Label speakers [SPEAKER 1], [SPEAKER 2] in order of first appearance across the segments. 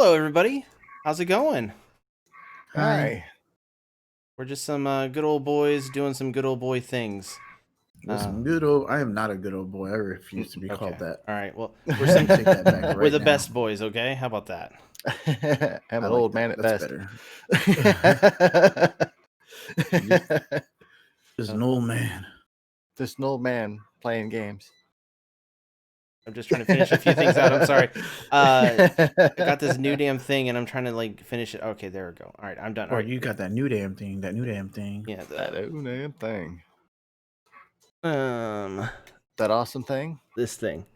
[SPEAKER 1] Hello, everybody. How's it going?
[SPEAKER 2] Hi.
[SPEAKER 1] We're just some good old boys doing some good old boy things.
[SPEAKER 2] Well, some good old. I am not a good old boy. I refuse to be
[SPEAKER 1] Okay.
[SPEAKER 2] called that.
[SPEAKER 1] All right. Well,
[SPEAKER 2] We're some take that back right
[SPEAKER 1] we're the
[SPEAKER 2] now.
[SPEAKER 1] best boys. Okay. How about that?
[SPEAKER 2] I
[SPEAKER 3] I'm an
[SPEAKER 2] like
[SPEAKER 3] old
[SPEAKER 2] that.
[SPEAKER 3] man at
[SPEAKER 2] That's
[SPEAKER 3] best.
[SPEAKER 2] better. Just an old man.
[SPEAKER 3] Just an old man playing games.
[SPEAKER 1] I'm just trying to finish a few things out. I'm sorry. I got this new damn thing, and I'm trying to like finish it. Okay, there we go. All right, I'm done. All
[SPEAKER 2] Oh,
[SPEAKER 1] right.
[SPEAKER 2] you got that new damn thing. That new damn thing.
[SPEAKER 1] Yeah.
[SPEAKER 3] That old damn thing.
[SPEAKER 1] That
[SPEAKER 3] awesome thing.
[SPEAKER 1] This thing.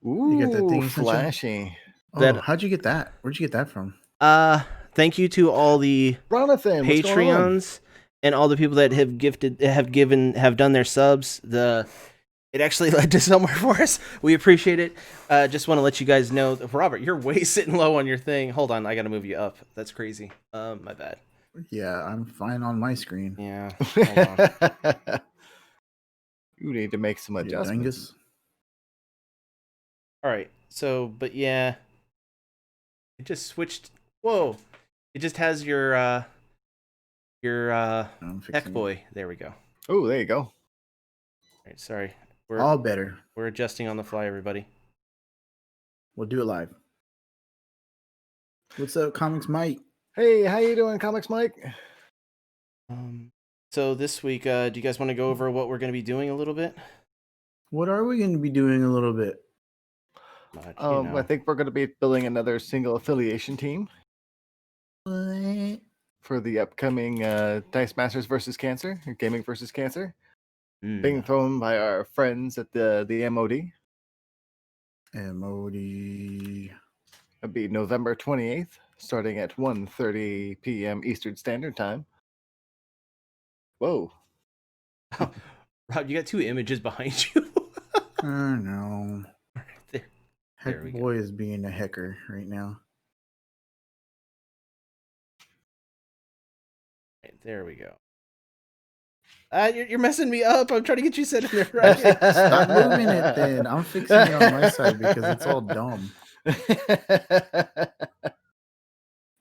[SPEAKER 3] Ooh,
[SPEAKER 2] You got that thing,
[SPEAKER 3] flashy.
[SPEAKER 2] Oh, how'd you get that? Where'd you get that from?
[SPEAKER 1] Thank you to all the
[SPEAKER 3] Jonathan, what's going on?
[SPEAKER 1] Patreons and all the people that have done their subs. It actually led to somewhere for us. We appreciate it. Just want to let you guys know, Robert, you're way sitting low on your thing. Hold on, I gotta move you up. That's crazy. My bad.
[SPEAKER 2] Yeah, I'm fine on my screen.
[SPEAKER 1] Yeah. Hold on.
[SPEAKER 3] You need to make some adjustments.
[SPEAKER 2] Dingus.
[SPEAKER 1] All right. So, but yeah, it just switched. Whoa! It just has your tech boy. There we go.
[SPEAKER 3] Oh, there you go.
[SPEAKER 1] All right. Sorry.
[SPEAKER 2] All better.
[SPEAKER 1] We're adjusting on the fly, everybody.
[SPEAKER 2] We'll do it live. What's up, Comics Mike?
[SPEAKER 3] Hey, how you doing, Comics Mike?
[SPEAKER 1] So this week, do you guys want to go over what we're going to be doing a little bit?
[SPEAKER 2] What are we going to be doing a little bit?
[SPEAKER 3] I think we're going to be building another single affiliation team.
[SPEAKER 2] What?
[SPEAKER 3] For the upcoming DiceMasters versus Cancer, Gaming versus Cancer, being thrown by our friends at the MOD.
[SPEAKER 2] MOD.
[SPEAKER 3] It'll be November 28th, starting at 1:30 p.m. Eastern Standard Time. Whoa.
[SPEAKER 1] Rob, you got two images behind you.
[SPEAKER 2] Oh, no.
[SPEAKER 1] There
[SPEAKER 2] Heck boy is being a hacker right now.
[SPEAKER 1] Right, there we go. You're messing me up. I'm trying to get you set in there right.
[SPEAKER 2] Stop moving it then. I'm fixing it on my side because it's all dumb.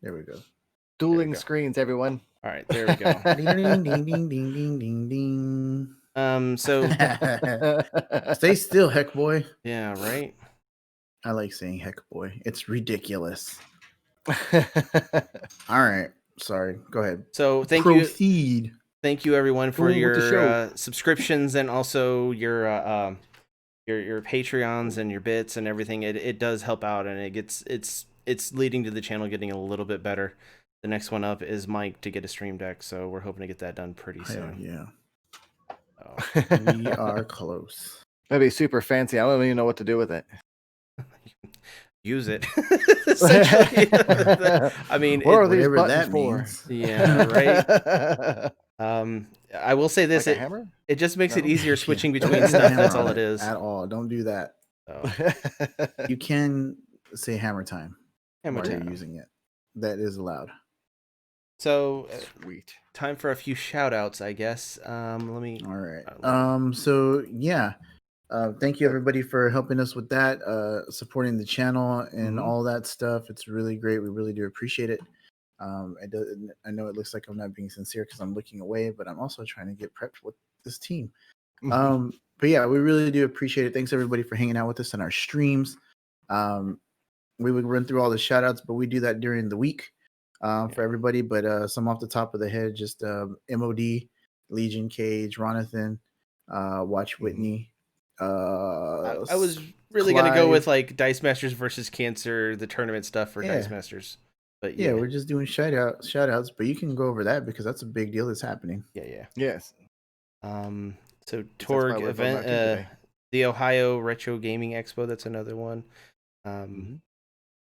[SPEAKER 2] There we go.
[SPEAKER 3] Dueling screens, everyone.
[SPEAKER 1] All right, there we go.
[SPEAKER 2] Ding, ding, ding, ding, ding, ding, ding.
[SPEAKER 1] So
[SPEAKER 2] stay still, heck boy.
[SPEAKER 1] Yeah, right.
[SPEAKER 2] I like saying heck boy. It's ridiculous. All right. Sorry. Go ahead.
[SPEAKER 1] So
[SPEAKER 2] Proceed.
[SPEAKER 1] Thank you everyone for your subscriptions and also your Patreons and your bits and everything. It does help out, and it's leading to the channel getting a little bit better. The next one up is Mike to get a stream deck, so we're hoping to get that done pretty soon.
[SPEAKER 2] Yeah. We are close.
[SPEAKER 3] That'd be super fancy. I don't even know what to do with it.
[SPEAKER 1] Use it. Essentially. I mean,
[SPEAKER 3] what are these buttons for?
[SPEAKER 1] Means. Yeah, right. I will say this:
[SPEAKER 3] like a hammer?
[SPEAKER 1] It just makes it easier switching between stuff. That's all it is.
[SPEAKER 2] At all. Don't do that.
[SPEAKER 1] Oh.
[SPEAKER 2] You can say hammer time.
[SPEAKER 1] Hammer
[SPEAKER 2] while
[SPEAKER 1] time.
[SPEAKER 2] you're using it. That is allowed.
[SPEAKER 1] So
[SPEAKER 3] sweet.
[SPEAKER 1] Time for a few shout outs, I guess. Let me.
[SPEAKER 2] All right. So yeah. Thank you everybody for helping us with that, supporting the channel and all that stuff. It's really great. We really do appreciate it. I know it looks like I'm not being sincere because I'm looking away, but I'm also trying to get prepped with this team. But yeah, we really do appreciate it. Thanks everybody for hanging out with us on our streams. We would run through all the shout outs, but we do that during the week for everybody. But some off the top of the head, just MOD, Legion Cage, Ronathan, Watch Whitney.
[SPEAKER 1] I was really gonna go with like DiceMasters versus Cancer, the tournament stuff for DiceMasters. But
[SPEAKER 2] yeah, we're just doing shout outs, but you can go over that because that's a big deal that's happening.
[SPEAKER 1] Yeah.
[SPEAKER 3] Yes.
[SPEAKER 1] So Torg event, the Ohio Retro Gaming Expo, that's another one.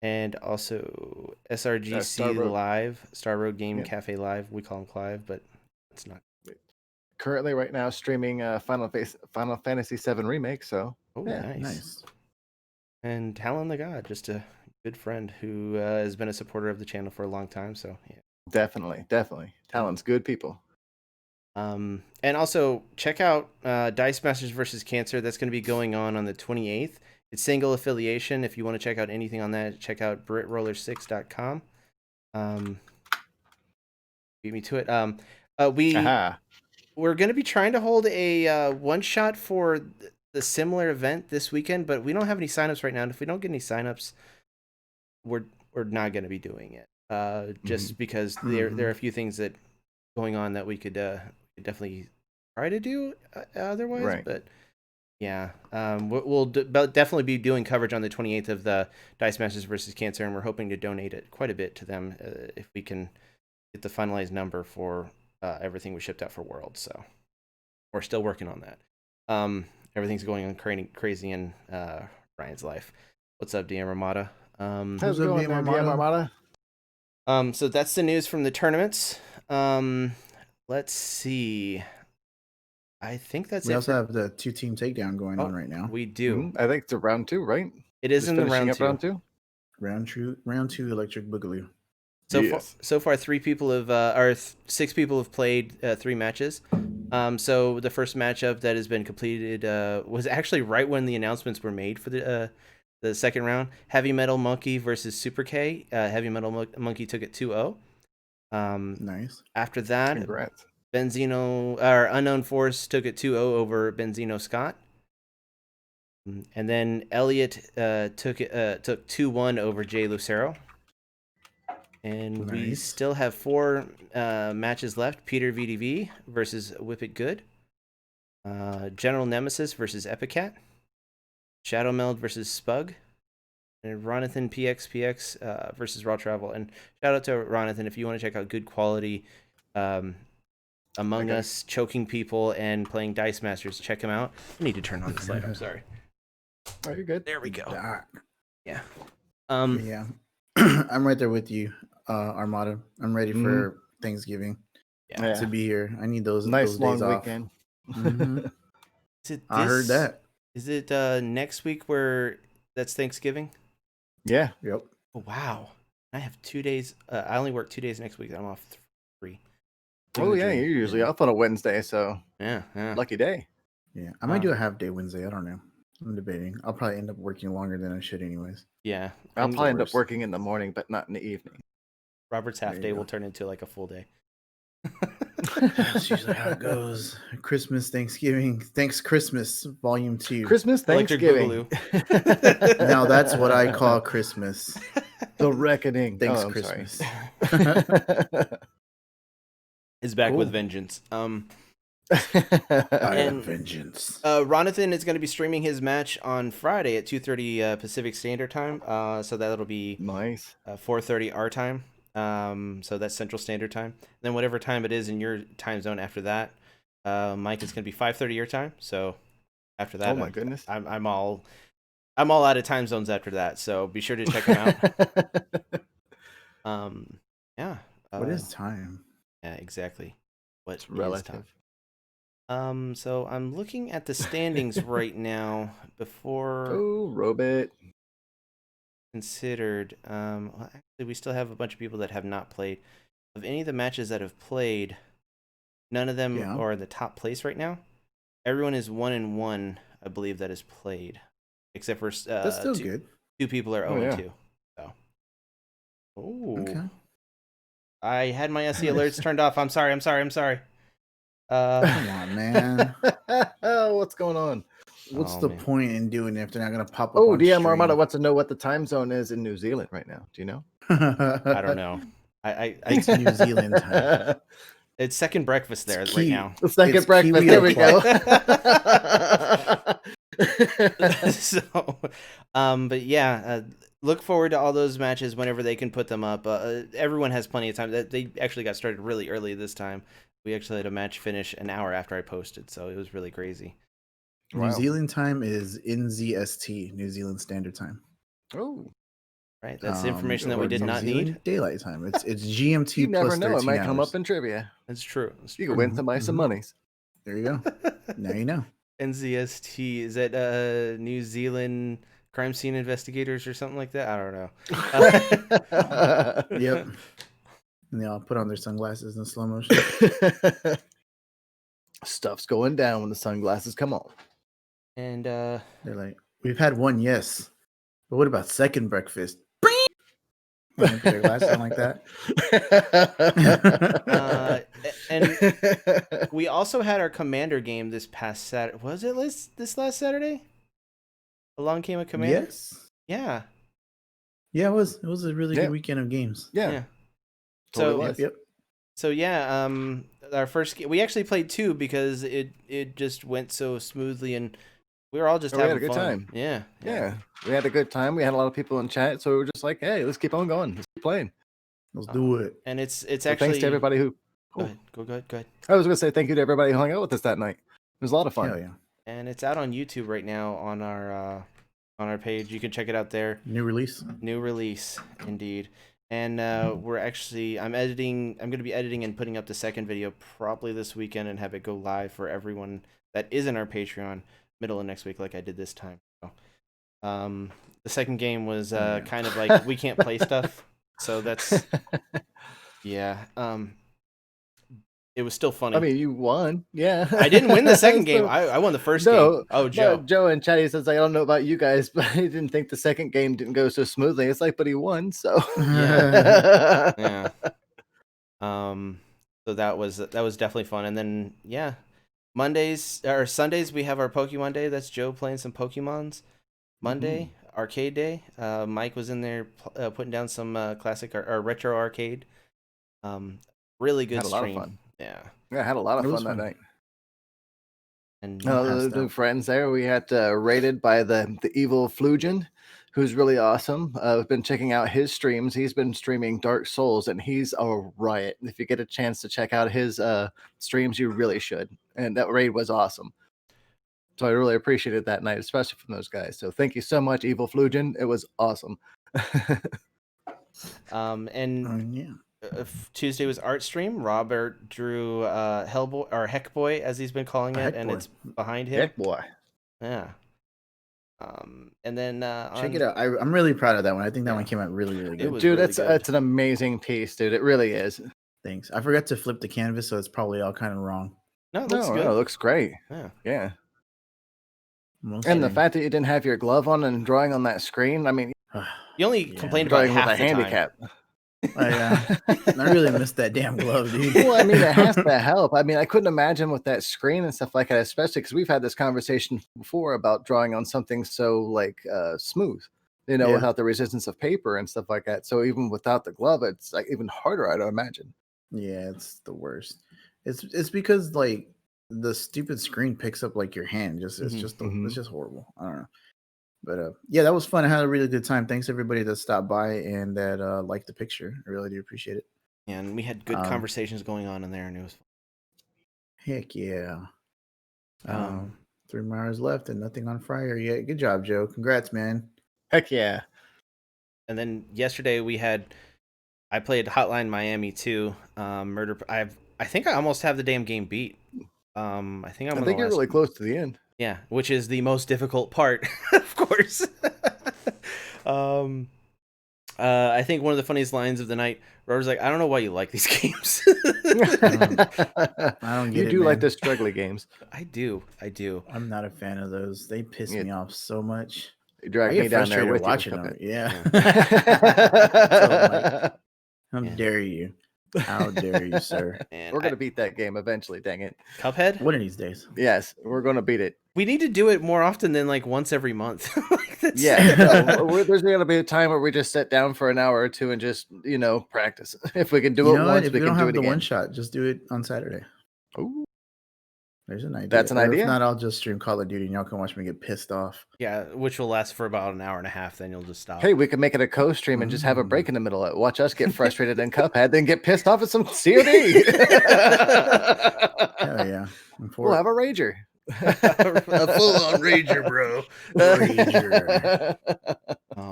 [SPEAKER 1] And also SRGC Live, Star Road Game Cafe Live. We call him Clive, but it's not.
[SPEAKER 3] Currently, right now, streaming Final Fantasy VII Remake. So,
[SPEAKER 1] nice. And Talon the God, just a good friend who has been a supporter of the channel for a long time. So, yeah.
[SPEAKER 3] Definitely. Talon's good people.
[SPEAKER 1] And also check out DiceMasters versus Cancer. That's going to be going on the 28th. It's single affiliation. If you want to check out anything on that, check out BritRoller6.com. Beat me to it. We're going to be trying to hold a one shot for the similar event this weekend, but we don't have any signups right now. And if we don't get any signups, we're not going to be doing it. Just because there are a few things that going on that we could definitely try to do otherwise.
[SPEAKER 3] Right.
[SPEAKER 1] But yeah, we'll definitely be doing coverage on the 28th of the DiceMasters versus Cancer, and we're hoping to donate it quite a bit to them if we can get the finalized number for everything we shipped out for Worlds. So we're still working on that. Everything's going on crazy in Ryan's life. What's up, DM Ramada?
[SPEAKER 3] How's it going, DM Armada?
[SPEAKER 1] So that's the news from the tournaments. Let's see. I think that's
[SPEAKER 2] we
[SPEAKER 1] it.
[SPEAKER 2] We also have the 2-team takedown going on right now.
[SPEAKER 1] We do.
[SPEAKER 3] I think it's a round 2, right?
[SPEAKER 1] It is in the round 2.
[SPEAKER 2] Round two Electric Boogaloo.
[SPEAKER 1] So far, 6 people have played 3 matches. So the first matchup that has been completed was actually right when the announcements were made for the second round. Heavy Metal Monkey versus Super K. Heavy Metal Monkey took it 2-0.
[SPEAKER 2] Nice.
[SPEAKER 1] After that,
[SPEAKER 3] congrats.
[SPEAKER 1] Unknown Force took it 2-0 over Benzino Scott. And then Elliot took 2-1 over Jay Lucero. And we still have 4 matches left. Peter VDV versus Whip It Good. General Nemesis versus Epicat. Shadow Meld versus Spug. And Ronathan PXPX versus Raw Travel. And shout out to Ronathan if you want to check out good quality Among Us, choking people, and playing DiceMasters. Check him out. I need to turn on this light. I'm sorry.
[SPEAKER 3] Oh, you're good.
[SPEAKER 1] There we go. Yeah.
[SPEAKER 2] Yeah. I'm right there with you, Armada. I'm ready for Thanksgiving to be here. I need those
[SPEAKER 3] nice
[SPEAKER 2] those
[SPEAKER 3] long
[SPEAKER 2] days
[SPEAKER 3] weekend.
[SPEAKER 2] I heard that.
[SPEAKER 1] Is it next week where that's Thanksgiving?
[SPEAKER 3] Yeah.
[SPEAKER 2] Yep.
[SPEAKER 1] Oh, wow. I have 2 days. I only work 2 days next week. I'm off 3.
[SPEAKER 3] Oh yeah, you're usually off on a Wednesday, so
[SPEAKER 1] yeah.
[SPEAKER 3] Lucky day.
[SPEAKER 2] Yeah, I might do a half day Wednesday. I don't know. I'm debating. I'll probably end up working longer than I should, anyways.
[SPEAKER 1] Yeah,
[SPEAKER 3] I'll probably end up working in the morning, but not in the evening.
[SPEAKER 1] Robert's half day will turn into like a full day.
[SPEAKER 2] That's usually how it goes. Christmas, Thanksgiving, Christmas, Volume 2.
[SPEAKER 3] Christmas, Thanksgiving.
[SPEAKER 2] Now that's what I call Christmas.
[SPEAKER 3] The reckoning.
[SPEAKER 2] Thanks, Christmas.
[SPEAKER 1] Is back with vengeance.
[SPEAKER 2] Vengeance.
[SPEAKER 1] Ronathan is going to be streaming his match on Friday at 2:30 Pacific Standard Time. So that'll be
[SPEAKER 3] nice.
[SPEAKER 1] 4:30 our time. So that's Central Standard Time. Then whatever time it is in your time zone after that, Mike, it's going to be 5:30 your time. So after that,
[SPEAKER 3] oh my goodness,
[SPEAKER 1] I'm all out of time zones after that. So be sure to check them out. Yeah.
[SPEAKER 2] What is time?
[SPEAKER 1] Yeah, exactly.
[SPEAKER 3] What's relative?
[SPEAKER 1] Time? So I'm looking at the standings right now before.
[SPEAKER 3] Oh, Robot.
[SPEAKER 1] Considered. Well, actually, we still have a bunch of people that have not played. Of any of the matches that have played, none of them are in the top place right now. Everyone is 1-1, I believe, that is played, except for
[SPEAKER 2] that's still good.
[SPEAKER 1] 2 people are 0-2. So. Oh. Okay. I had my SE alerts turned off. I'm sorry.
[SPEAKER 2] Come on, man.
[SPEAKER 3] What's going on?
[SPEAKER 2] What's the point in doing it if they're not going to pop up?
[SPEAKER 3] Oh, DM Armada wants to know what the time zone is in New Zealand right now. Do you know?
[SPEAKER 1] I don't know.
[SPEAKER 2] It's New Zealand time.
[SPEAKER 1] It's second breakfast there right now.
[SPEAKER 3] It's second breakfast. There we go.
[SPEAKER 1] So, but yeah, look forward to all those matches whenever they can put them up. Everyone has plenty of time. They actually got started really early this time. We actually had a match finish an hour after I posted, so it was really crazy.
[SPEAKER 2] Wow. New Zealand time is NZST, New Zealand Standard Time.
[SPEAKER 3] Oh,
[SPEAKER 1] right. That's information that we did not need.
[SPEAKER 2] Daylight time. It's GMT.
[SPEAKER 3] You
[SPEAKER 2] plus
[SPEAKER 3] never know.
[SPEAKER 2] 13
[SPEAKER 3] It might
[SPEAKER 2] hours.
[SPEAKER 3] come up in trivia.
[SPEAKER 1] That's true.
[SPEAKER 3] You can win somebody some monies.
[SPEAKER 2] There you go. Now you know.
[SPEAKER 1] NZST, is that New Zealand crime scene investigators or something like that? I don't
[SPEAKER 2] know. Yep. And they all put on their sunglasses in slow motion.
[SPEAKER 3] Stuff's going down when the sunglasses come on.
[SPEAKER 1] And
[SPEAKER 2] they're like, We've had one, yes. But what about second breakfast? When they put their glasses on like that.
[SPEAKER 1] And we also had our Commander game this past Saturday. Was it this last Saturday? Along came a Commander.
[SPEAKER 2] Yes.
[SPEAKER 1] Yeah.
[SPEAKER 2] Yeah, it was. It was a really good weekend of games.
[SPEAKER 3] Yeah.
[SPEAKER 1] So
[SPEAKER 2] Yep.
[SPEAKER 1] So yeah, our first we actually played 2 because it just went so smoothly and we were all just having
[SPEAKER 3] had a good
[SPEAKER 1] fun.
[SPEAKER 3] time.
[SPEAKER 1] Yeah.
[SPEAKER 3] We had a good time. We had a lot of people in chat, so we were just like, hey, let's keep on going. Let's keep playing.
[SPEAKER 2] Let's do it.
[SPEAKER 1] And it's
[SPEAKER 3] So
[SPEAKER 1] actually
[SPEAKER 3] thanks to everybody who
[SPEAKER 1] Go ahead.
[SPEAKER 3] I was gonna say thank you to everybody who hung out with us that night. It was a lot of fun.
[SPEAKER 2] Hell yeah.
[SPEAKER 1] And it's out on YouTube right now on our page. You can check it out there.
[SPEAKER 2] New release
[SPEAKER 1] Indeed. And we're actually I'm going to be editing and putting up the second video probably this weekend and have it go live for everyone that is in our Patreon middle of next week like I did this time. So, the second game was kind of like we can't play stuff. So that's yeah. It was still funny.
[SPEAKER 3] I mean, you won. Yeah.
[SPEAKER 1] I didn't win the second game. I won the first game. Oh, Joe.
[SPEAKER 3] Joe and Chatty says, I don't know about you guys, but I didn't think the second game didn't go so smoothly. It's like, but he won, so.
[SPEAKER 1] Yeah. So that was definitely fun. And then, yeah, Sundays, we have our Pokemon Day. That's Joe playing some Pokemons. Monday, Arcade Day. Mike was in there putting down some classic or retro arcade. Really good stream.
[SPEAKER 3] Lot of fun.
[SPEAKER 1] Yeah,
[SPEAKER 3] I had a lot of fun that night.
[SPEAKER 1] And
[SPEAKER 3] the new friends there. We had rated by the evil Flugen, who's really awesome. I've been checking out his streams. He's been streaming Dark Souls, and he's a riot. If you get a chance to check out his streams, you really should. And that raid was awesome. So I really appreciated that night, especially from those guys. So thank you so much, Evil Flugen. It was awesome.
[SPEAKER 1] Tuesday was art stream. Robert drew Hellboy or Heckboy as he's been calling it, and it's behind him.
[SPEAKER 3] Heckboy.
[SPEAKER 1] Yeah. And then
[SPEAKER 2] check it out. I'm really proud of that one. I think that one came out really, really good.
[SPEAKER 3] Dude, really it's an amazing piece, dude. It really is.
[SPEAKER 2] Thanks. I forgot to flip the canvas, so it's probably all kind of wrong.
[SPEAKER 1] No, it looks good.
[SPEAKER 3] No, it looks great. Yeah. And the fact that you didn't have your glove on and drawing on that screen, I mean,
[SPEAKER 1] you only complained about half the
[SPEAKER 3] handicap.
[SPEAKER 2] I really missed that damn glove, dude.
[SPEAKER 3] Well, I mean, it has to help. I mean, I couldn't imagine with that screen and stuff like that, especially because we've had this conversation before about drawing on something so like smooth, without the resistance of paper and stuff like that. So even without the glove, it's like even harder, I'd imagine.
[SPEAKER 2] Yeah, it's the worst. It's because like the stupid screen picks up like your hand. It's just horrible. I don't know. But yeah, that was fun. I had a really good time. Thanks everybody that stopped by and that liked the picture. I really do appreciate it.
[SPEAKER 1] And we had good conversations going on in there, and it was fun.
[SPEAKER 2] Heck yeah. 3 more hours left and nothing on Friday yet. Good job, Joe. Congrats, man.
[SPEAKER 3] Heck yeah.
[SPEAKER 1] And then yesterday I played Hotline Miami 2. Murder. I think I almost have the damn game beat. I think
[SPEAKER 3] you're really close to the end.
[SPEAKER 1] Yeah, which is the most difficult part, of course. I think one of the funniest lines of the night, Robert's like, I don't know why you like these games.
[SPEAKER 2] I don't get it.
[SPEAKER 3] You do like the struggly games.
[SPEAKER 1] I do.
[SPEAKER 2] I'm not a fan of those. They piss me off so much.
[SPEAKER 3] You drag me down there with
[SPEAKER 2] watching them. Yeah. How dare you? How dare you, sir?
[SPEAKER 3] We're going to beat that game eventually, dang it.
[SPEAKER 1] Cuphead?
[SPEAKER 2] One of these days.
[SPEAKER 3] Yes, we're going to beat it.
[SPEAKER 1] We need to do it more often than like once every month.
[SPEAKER 3] There's going to be a time where we just sit down for an hour or two and just, practice. If we can do it once, we can do it again.
[SPEAKER 2] One shot, just do it on Saturday.
[SPEAKER 3] Ooh.
[SPEAKER 2] There's an idea.
[SPEAKER 3] That's an idea.
[SPEAKER 2] If not, I'll just stream Call of Duty and y'all can watch me get pissed off.
[SPEAKER 1] Yeah, which will last for about an hour and a half. Then you'll just stop.
[SPEAKER 3] Hey, we can make it a co-stream and just have a break in the middle of it. Watch us get frustrated in Cuphead, then get pissed off at some COD.
[SPEAKER 2] Hell yeah.
[SPEAKER 3] We'll have a rager.
[SPEAKER 2] A full-on rager, bro. Rager.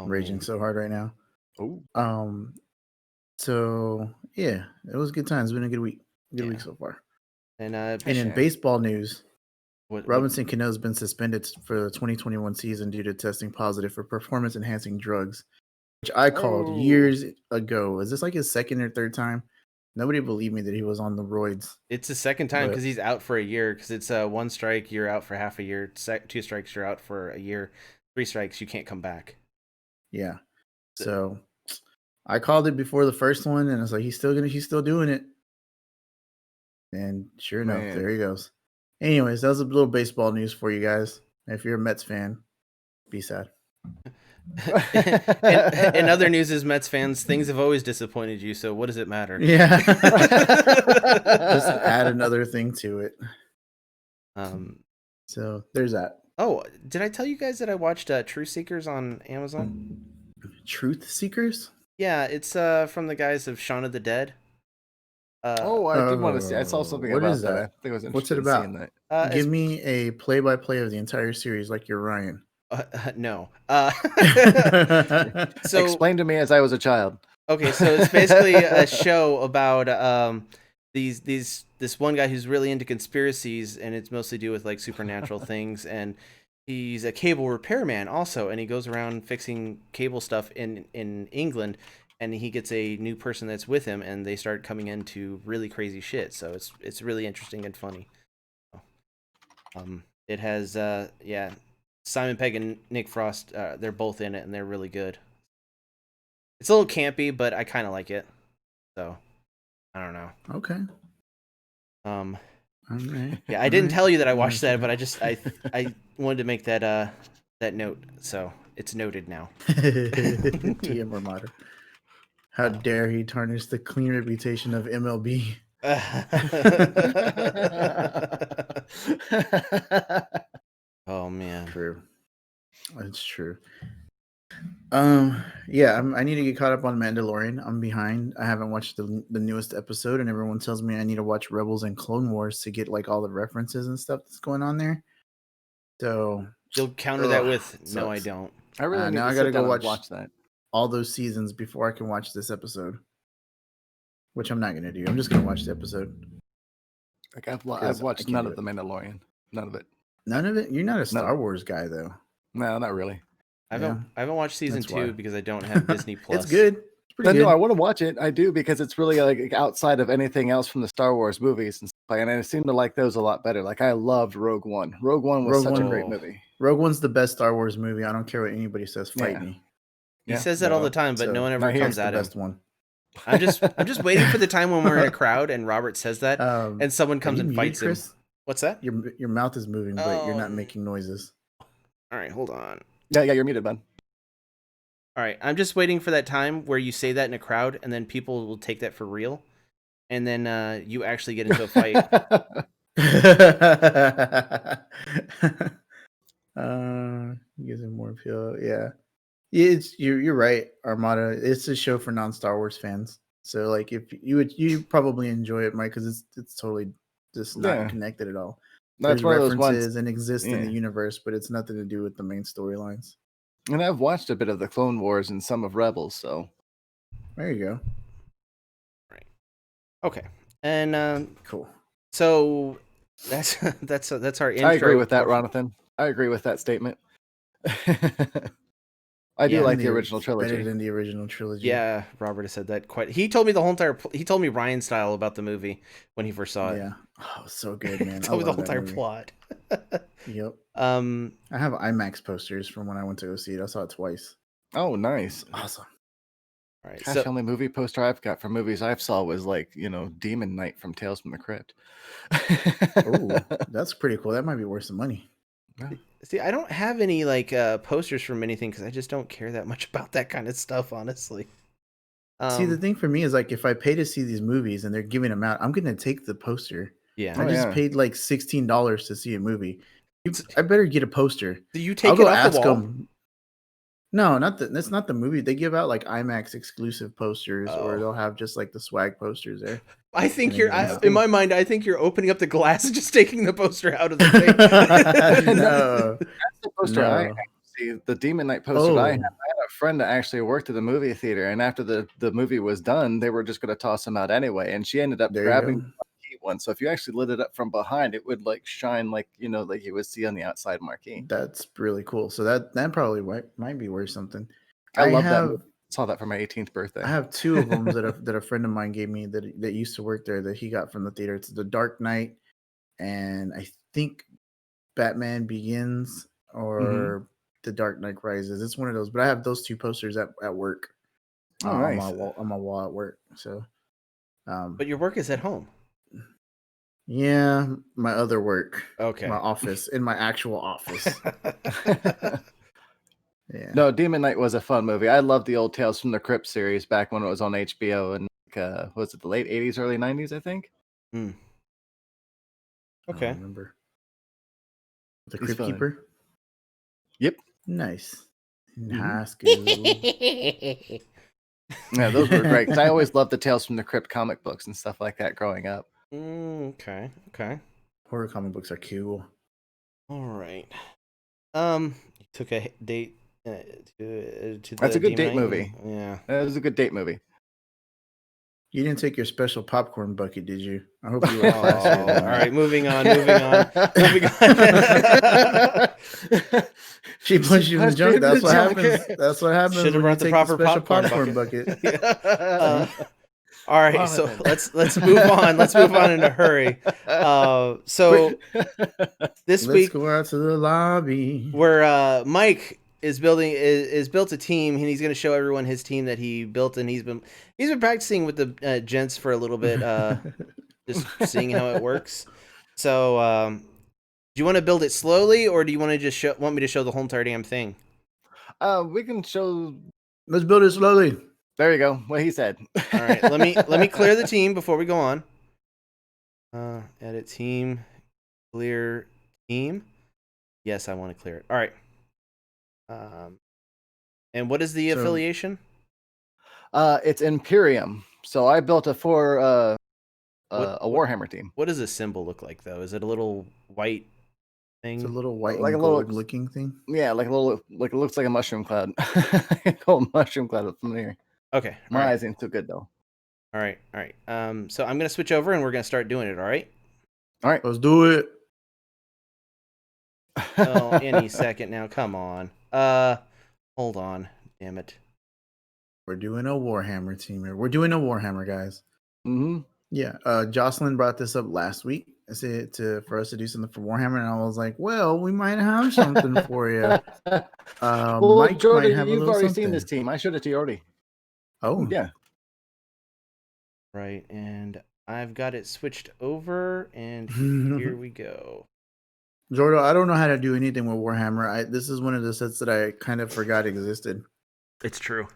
[SPEAKER 2] Raging so hard right now.
[SPEAKER 3] Ooh.
[SPEAKER 2] So yeah, it was good times. It's been a good week. Good week so far.
[SPEAKER 1] And
[SPEAKER 2] in baseball news, Robinson Cano's been suspended for the 2021 season due to testing positive for performance-enhancing drugs, which I called years ago. Is this like his second or third time? Nobody believed me that he was on the roids.
[SPEAKER 1] It's the second time because he's out for a year. Because it's 1 strike, you're out for half a year. 2 strikes, you're out for a year. 3 strikes, you can't come back.
[SPEAKER 2] Yeah. So I called it before the first one, and I was like, he's still doing it. And sure enough,
[SPEAKER 3] Man.
[SPEAKER 2] there he goes. Anyways, that was a little baseball news for you guys. If you're a Mets fan, be sad.
[SPEAKER 1] In other news, as Mets fans, things have always disappointed you. So what does it matter?
[SPEAKER 2] Yeah. Just add another thing to it. So there's that.
[SPEAKER 1] Oh, did I tell you guys that I watched Truth Seekers on Amazon?
[SPEAKER 2] Truth Seekers?
[SPEAKER 1] Yeah, it's from the guys of Shaun of the Dead.
[SPEAKER 3] I did want to see. I saw something
[SPEAKER 2] what
[SPEAKER 3] about
[SPEAKER 2] is
[SPEAKER 3] that.
[SPEAKER 2] that?
[SPEAKER 3] I think I was
[SPEAKER 2] What's it
[SPEAKER 3] interested in
[SPEAKER 2] about?
[SPEAKER 3] seeing that.
[SPEAKER 2] Give me a play-by-play of the entire series, like you're Ryan.
[SPEAKER 1] No.
[SPEAKER 3] So explain to me as I was a child.
[SPEAKER 1] Okay, so it's basically a show about this one guy who's really into conspiracies, and it's mostly do with like supernatural things, and he's a cable repairman also, and he goes around fixing cable stuff in England, and he gets a new person that's with him, and they start coming into really crazy shit. So it's really interesting and funny. It has Simon Pegg and Nick Frost. They're both in it, and they're really good. It's a little campy, but I kind of like it. So, I don't know.
[SPEAKER 2] Okay.
[SPEAKER 1] Right. Yeah, I didn't tell you that I watched that, but I wanted to make that note, so it's noted now.
[SPEAKER 2] TM Armada. How dare he tarnish the clean reputation of MLB?
[SPEAKER 1] Oh man.
[SPEAKER 2] True. It's true. I need to get caught up on Mandalorian. I'm behind. I haven't watched the newest episode, and everyone tells me I need to watch Rebels and Clone Wars to get like all the references and stuff that's going on there. So
[SPEAKER 1] you'll counter that with no, I don't.
[SPEAKER 3] I really need
[SPEAKER 2] now
[SPEAKER 3] to
[SPEAKER 2] I gotta go
[SPEAKER 3] watch that.
[SPEAKER 2] All those seasons before I can watch this episode, which I'm not gonna do. I'm just gonna watch the episode.
[SPEAKER 3] Like I've watched none of the Mandalorian. None of it.
[SPEAKER 2] None of it. You're not a Star Wars guy though.
[SPEAKER 3] No, not really.
[SPEAKER 1] I haven't watched season 2 because I don't have Disney Plus.
[SPEAKER 2] It's good. It's pretty good.
[SPEAKER 3] No, I want to watch it. I do because it's really like outside of anything else from the Star Wars movies and stuff. And I seem to like those a lot better. Like I loved Rogue One. Rogue One was such a great movie.
[SPEAKER 2] Rogue One's the best Star Wars movie. I don't care what anybody says. Fight me.
[SPEAKER 1] He says that all the time, but no one ever comes at him.
[SPEAKER 2] Best one.
[SPEAKER 1] I'm just waiting for the time when we're in a crowd and Robert says that, and someone comes and fights him. What's that?
[SPEAKER 2] Your mouth is moving, but you're not making noises.
[SPEAKER 1] All right, hold on.
[SPEAKER 3] Yeah, you're muted, bud.
[SPEAKER 1] All right, I'm just waiting for that time where you say that in a crowd, and then people will take that for real, and then you actually get into a fight.
[SPEAKER 2] Gives it more appeal. Yeah, you're right, Armada. It's a show for non-Star Wars fans. So like, if you probably enjoy it, Mike, because it's totally just not connected at all.
[SPEAKER 3] That's
[SPEAKER 2] There's references and exist in the universe, but it's nothing to do with the main storylines.
[SPEAKER 3] And I've watched a bit of the Clone Wars and some of Rebels, so
[SPEAKER 2] there you go.
[SPEAKER 1] Right. Okay. And
[SPEAKER 2] cool.
[SPEAKER 1] So that's our intro.
[SPEAKER 3] I agree with that, Ronathan. I agree with that statement. I do like the original trilogy.
[SPEAKER 2] Better than the original trilogy.
[SPEAKER 1] Yeah, Robert has said that quite. He told me the whole entire. He told me Ryan style about the movie when he first saw it.
[SPEAKER 2] Yeah, so good, man.
[SPEAKER 1] Told me the whole entire plot.
[SPEAKER 2] Yep. I have IMAX posters from when I went to go see it. I saw it twice.
[SPEAKER 3] Oh, nice.
[SPEAKER 2] Awesome.
[SPEAKER 1] All right.
[SPEAKER 3] Gosh, the only movie poster I've got for movies I've saw was like, Demon Knight from Tales from the Crypt.
[SPEAKER 2] Oh, that's pretty cool. That might be worth some money.
[SPEAKER 1] Yeah. See, I don't have any like posters from anything because I just don't care that much about that kind of stuff, honestly.
[SPEAKER 2] See, the thing for me is like if I pay to see these movies and they're giving them out, I'm gonna take the poster.
[SPEAKER 1] Yeah,
[SPEAKER 2] I just paid like $16 to see a movie. I better get a poster.
[SPEAKER 1] Do you take it off the wall?
[SPEAKER 2] Them. No, that's not the movie. They give out like IMAX exclusive posters, or they'll have just like the swag posters there.
[SPEAKER 1] I think in my mind, I think you're opening up the glass and just taking the poster out of the thing.
[SPEAKER 2] No,
[SPEAKER 3] that's the poster I have. See, the Demon Knight poster I had a friend that actually worked at the movie theater, and after the movie was done, they were just going to toss him out anyway, and she ended up grabbing the marquee one. So if you actually lit it up from behind, it would like shine like like you would see on the outside marquee.
[SPEAKER 2] That's really cool. So that probably might be worth something.
[SPEAKER 3] I love that movie. Saw that for my 18th birthday.
[SPEAKER 2] I have two of them that a friend of mine gave me that used to work there that he got from the theater. It's The Dark Knight, and I think Batman Begins, or The Dark Knight Rises. It's one of those, but I have those 2 posters at work.
[SPEAKER 3] Oh,
[SPEAKER 2] On
[SPEAKER 3] nice.
[SPEAKER 2] my wall at work. So,
[SPEAKER 1] But your work is at home.
[SPEAKER 2] yeah, my other work,
[SPEAKER 1] Okay.
[SPEAKER 2] my office, in my actual office. Yeah.
[SPEAKER 3] No, Demon Knight was a fun movie. I loved the old Tales from the Crypt series back when it was on HBO and was it the late 80s, early 90s, I think?
[SPEAKER 1] Mm.
[SPEAKER 2] I don't
[SPEAKER 1] Okay.
[SPEAKER 2] remember. The
[SPEAKER 3] He's
[SPEAKER 2] Crypt
[SPEAKER 3] fun.
[SPEAKER 2] Keeper?
[SPEAKER 3] Yep.
[SPEAKER 2] Nice. In
[SPEAKER 3] Mhm.
[SPEAKER 2] high school.
[SPEAKER 3] Yeah, those were great. 'Cause I always loved the Tales from the Crypt comic books and stuff like that growing up.
[SPEAKER 1] Okay.
[SPEAKER 2] Horror comic books are cool.
[SPEAKER 1] All right. You took a date to
[SPEAKER 3] That's
[SPEAKER 1] the
[SPEAKER 3] a good
[SPEAKER 1] Demon
[SPEAKER 3] date
[SPEAKER 1] Knight?
[SPEAKER 3] movie.
[SPEAKER 1] Yeah.
[SPEAKER 3] That was a good date movie.
[SPEAKER 2] You didn't take your special popcorn bucket, did you? I hope you were
[SPEAKER 1] Oh,
[SPEAKER 2] classier than
[SPEAKER 1] all
[SPEAKER 2] that.
[SPEAKER 1] right, moving on.
[SPEAKER 2] She punched you in the junk. That's what happens. That's what happens
[SPEAKER 1] Should have
[SPEAKER 2] when you
[SPEAKER 1] brought the
[SPEAKER 2] take
[SPEAKER 1] proper
[SPEAKER 2] special
[SPEAKER 1] popcorn
[SPEAKER 2] bucket.
[SPEAKER 1] All right,
[SPEAKER 3] Vomit
[SPEAKER 1] so
[SPEAKER 3] then.
[SPEAKER 1] let's move on. Let's move on in a hurry. So this
[SPEAKER 2] Let's
[SPEAKER 1] week
[SPEAKER 2] go out to the lobby.
[SPEAKER 1] where Mike is building is built a team, and he's going to show everyone his team that he built, and he's been practicing with the gents for a little bit, just seeing how it works. So, do you want to build it slowly, or do you want to just want me to show the whole entire damn thing?
[SPEAKER 3] We can show.
[SPEAKER 2] Let's build it slowly.
[SPEAKER 3] There you go. What he said.
[SPEAKER 1] All right, let me clear the team before we go on. Edit team, clear team. Yes, I want to clear it. All right. And what is the affiliation?
[SPEAKER 3] It's Imperium. So I built a Warhammer team.
[SPEAKER 1] What does a symbol look like, though? Is it a little white thing?
[SPEAKER 2] It's a little white
[SPEAKER 3] Like
[SPEAKER 2] and
[SPEAKER 3] a little-
[SPEAKER 2] gold looking thing.
[SPEAKER 3] Yeah, like it looks like a mushroom cloud. Call mushroom cloud from here.
[SPEAKER 1] Okay.
[SPEAKER 3] My
[SPEAKER 1] All right.
[SPEAKER 3] eyes ain't too good though.
[SPEAKER 1] All right. So I'm gonna switch over and we're gonna start doing it. All right.
[SPEAKER 3] All right.
[SPEAKER 2] Let's do it.
[SPEAKER 1] Oh, any second now. Come on. Hold on. Damn it.
[SPEAKER 2] We're doing a Warhammer team here. We're doing a Warhammer, guys.
[SPEAKER 3] Mm-hmm.
[SPEAKER 2] Yeah. Jocelyn brought this up last week. I said for us to do something for Warhammer, and I was like, well, we might have something for you.
[SPEAKER 3] Well,
[SPEAKER 2] Mike
[SPEAKER 3] Jordan,
[SPEAKER 2] might have a
[SPEAKER 3] you've
[SPEAKER 2] little
[SPEAKER 3] already
[SPEAKER 2] something.
[SPEAKER 3] seen this team. I showed it to you already.
[SPEAKER 2] Oh,
[SPEAKER 3] Yeah.
[SPEAKER 1] Right, and I've got it switched over, and here we go.
[SPEAKER 2] Jordan, I don't know how to do anything with Warhammer. This is one of the sets that I kind of forgot existed.
[SPEAKER 1] It's true.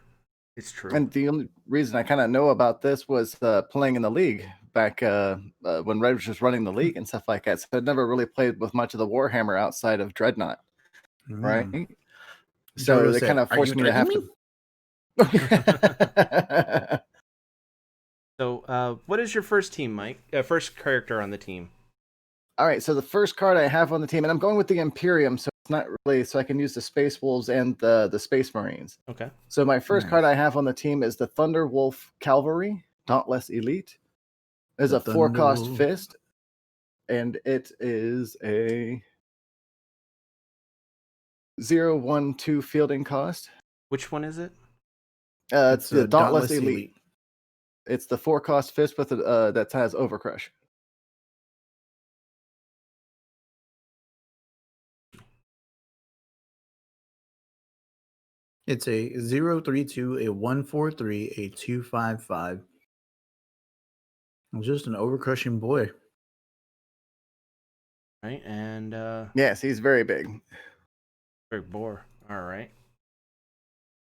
[SPEAKER 1] It's true.
[SPEAKER 3] And the only reason I kind of know about this was playing in the league back when Red was just running the league and stuff like that. So I'd never really played with much of the Warhammer outside of Dreadnought, right? So
[SPEAKER 2] Jordan
[SPEAKER 3] they
[SPEAKER 2] said,
[SPEAKER 3] kind of
[SPEAKER 2] "Are
[SPEAKER 3] forced
[SPEAKER 2] you
[SPEAKER 3] me to have to.
[SPEAKER 1] So, what is your first team, Mike? First character on the team.
[SPEAKER 3] All right, so the first card I have on the team, and I'm going with the Imperium, so it's not really, so I can use the Space Wolves and the Space Marines.
[SPEAKER 1] Okay.
[SPEAKER 3] So my first card I have on the team is the Thunder Wolf Cavalry, Dauntless Elite. There's a 4-cost fist, and it is a 0/1/2 fielding cost.
[SPEAKER 1] Which one is it?
[SPEAKER 3] It's the Dauntless Elite. It's the 4-cost fist with that has Overcrush.
[SPEAKER 2] It's a 032, a 143, a 255. Just an overcrushing boy.
[SPEAKER 1] Right, and
[SPEAKER 3] Yes, he's very big.
[SPEAKER 1] big boar. All right.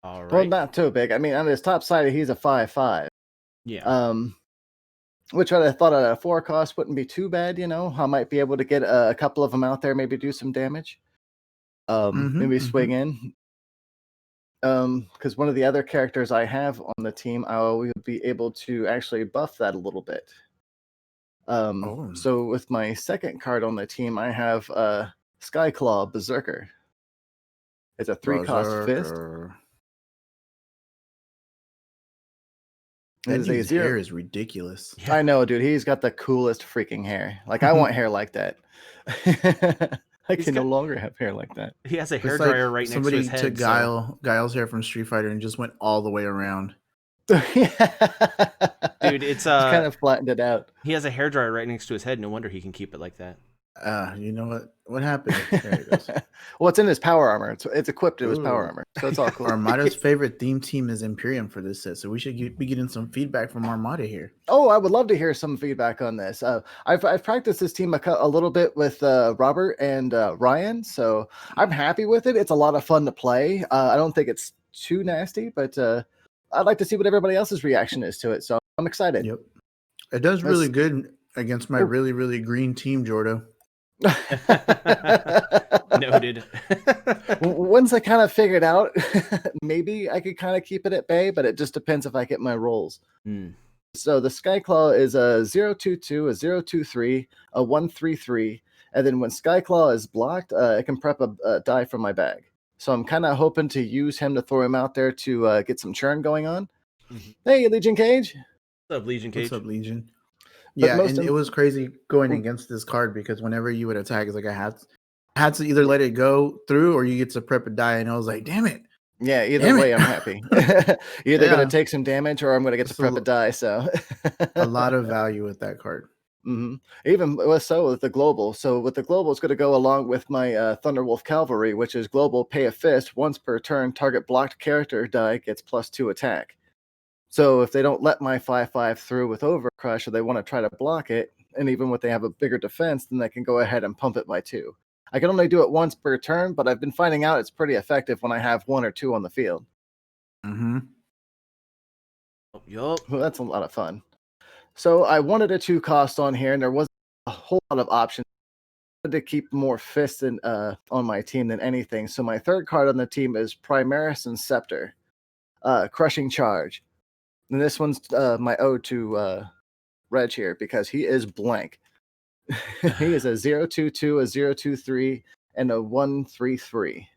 [SPEAKER 3] Well, not too big. I mean, on his top side, he's a 5/5.
[SPEAKER 1] Yeah.
[SPEAKER 3] Which I thought at a 4-cost wouldn't be too bad. You know, I might be able to get a couple of them out there, maybe do some damage. Maybe swing in. Because one of the other characters I have on the team, I will be able to actually buff that a little bit. So with my second card on the team, I have Skyclaw Berserker. It's a 3-cost fist.
[SPEAKER 2] That dude's hair is ridiculous.
[SPEAKER 1] Yeah.
[SPEAKER 3] I know, dude. He's got the coolest freaking hair. Like, I want hair like that. I can no longer have hair like that.
[SPEAKER 1] He has a hairdryer right next to his head.
[SPEAKER 2] Somebody took Guile's hair from Street Fighter and just went all the way around.
[SPEAKER 1] Dude, it's
[SPEAKER 3] kind of flattened it out.
[SPEAKER 1] He has a hairdryer right next to his head. No wonder he can keep it like that.
[SPEAKER 2] You know what? What happened? There it goes.
[SPEAKER 3] Well, it's in his power armor. It's equipped to his power
[SPEAKER 2] Ooh.
[SPEAKER 3] armor, so it's all cool.
[SPEAKER 2] Armada's favorite theme team is Imperium for this set, so we should be getting some feedback from Armada here.
[SPEAKER 3] Oh, I would love to hear some feedback on this. I've practiced this team a little bit with Robert and Ryan, so I'm happy with it. It's a lot of fun to play. I don't think it's too nasty, but I'd like to see what everybody else's reaction is to it. So I'm excited.
[SPEAKER 2] Yep, it does really good against my really green team, Jordo.
[SPEAKER 1] Noted.
[SPEAKER 3] Once I kind of figured out, maybe I could kind of keep it at bay, but it just depends if I get my rolls. So the Skyclaw is a 0/2/2, a 0/2/3, a 1/3/3, and then when Skyclaw is blocked, I can prep a die from my bag. So I'm kind of hoping to use him to throw him out there to get some churn going on. Hey, Legion Cage.
[SPEAKER 1] What's up, Legion Cage?
[SPEAKER 2] What's up, Legion? Yeah, and it was crazy going against this card because whenever you would attack, it's like I had to either let it go through or you get to prep a die, and I was like, damn it.
[SPEAKER 3] Yeah, either way, I'm happy. Either going to take some damage or I'm going to get to prep a die. So
[SPEAKER 2] a lot of value with that card.
[SPEAKER 3] Even so with the global. So with the global, it's going to go along with my Thunderwolf Cavalry, which is global, pay a fist once per turn. Target blocked character die gets +2 attack. So if they don't let my 5/5 through with Overcrush or they want to try to block it, and even if they have a bigger defense, then they can go ahead and pump it by 2. I can only do it once per turn, but I've been finding out it's pretty effective when I have 1 or 2 on the field.
[SPEAKER 1] Yup.
[SPEAKER 3] Well, that's a lot of fun. So I wanted a 2 cost on here, and there wasn't a whole lot of options. I wanted to keep more fists on my team than anything. So my third card on the team is Primaris and Scepter. Crushing Charge. And this one's my ode to Reg here because he is blank. He is a 0/2/2, a 0/2/3, and a 1/3/3.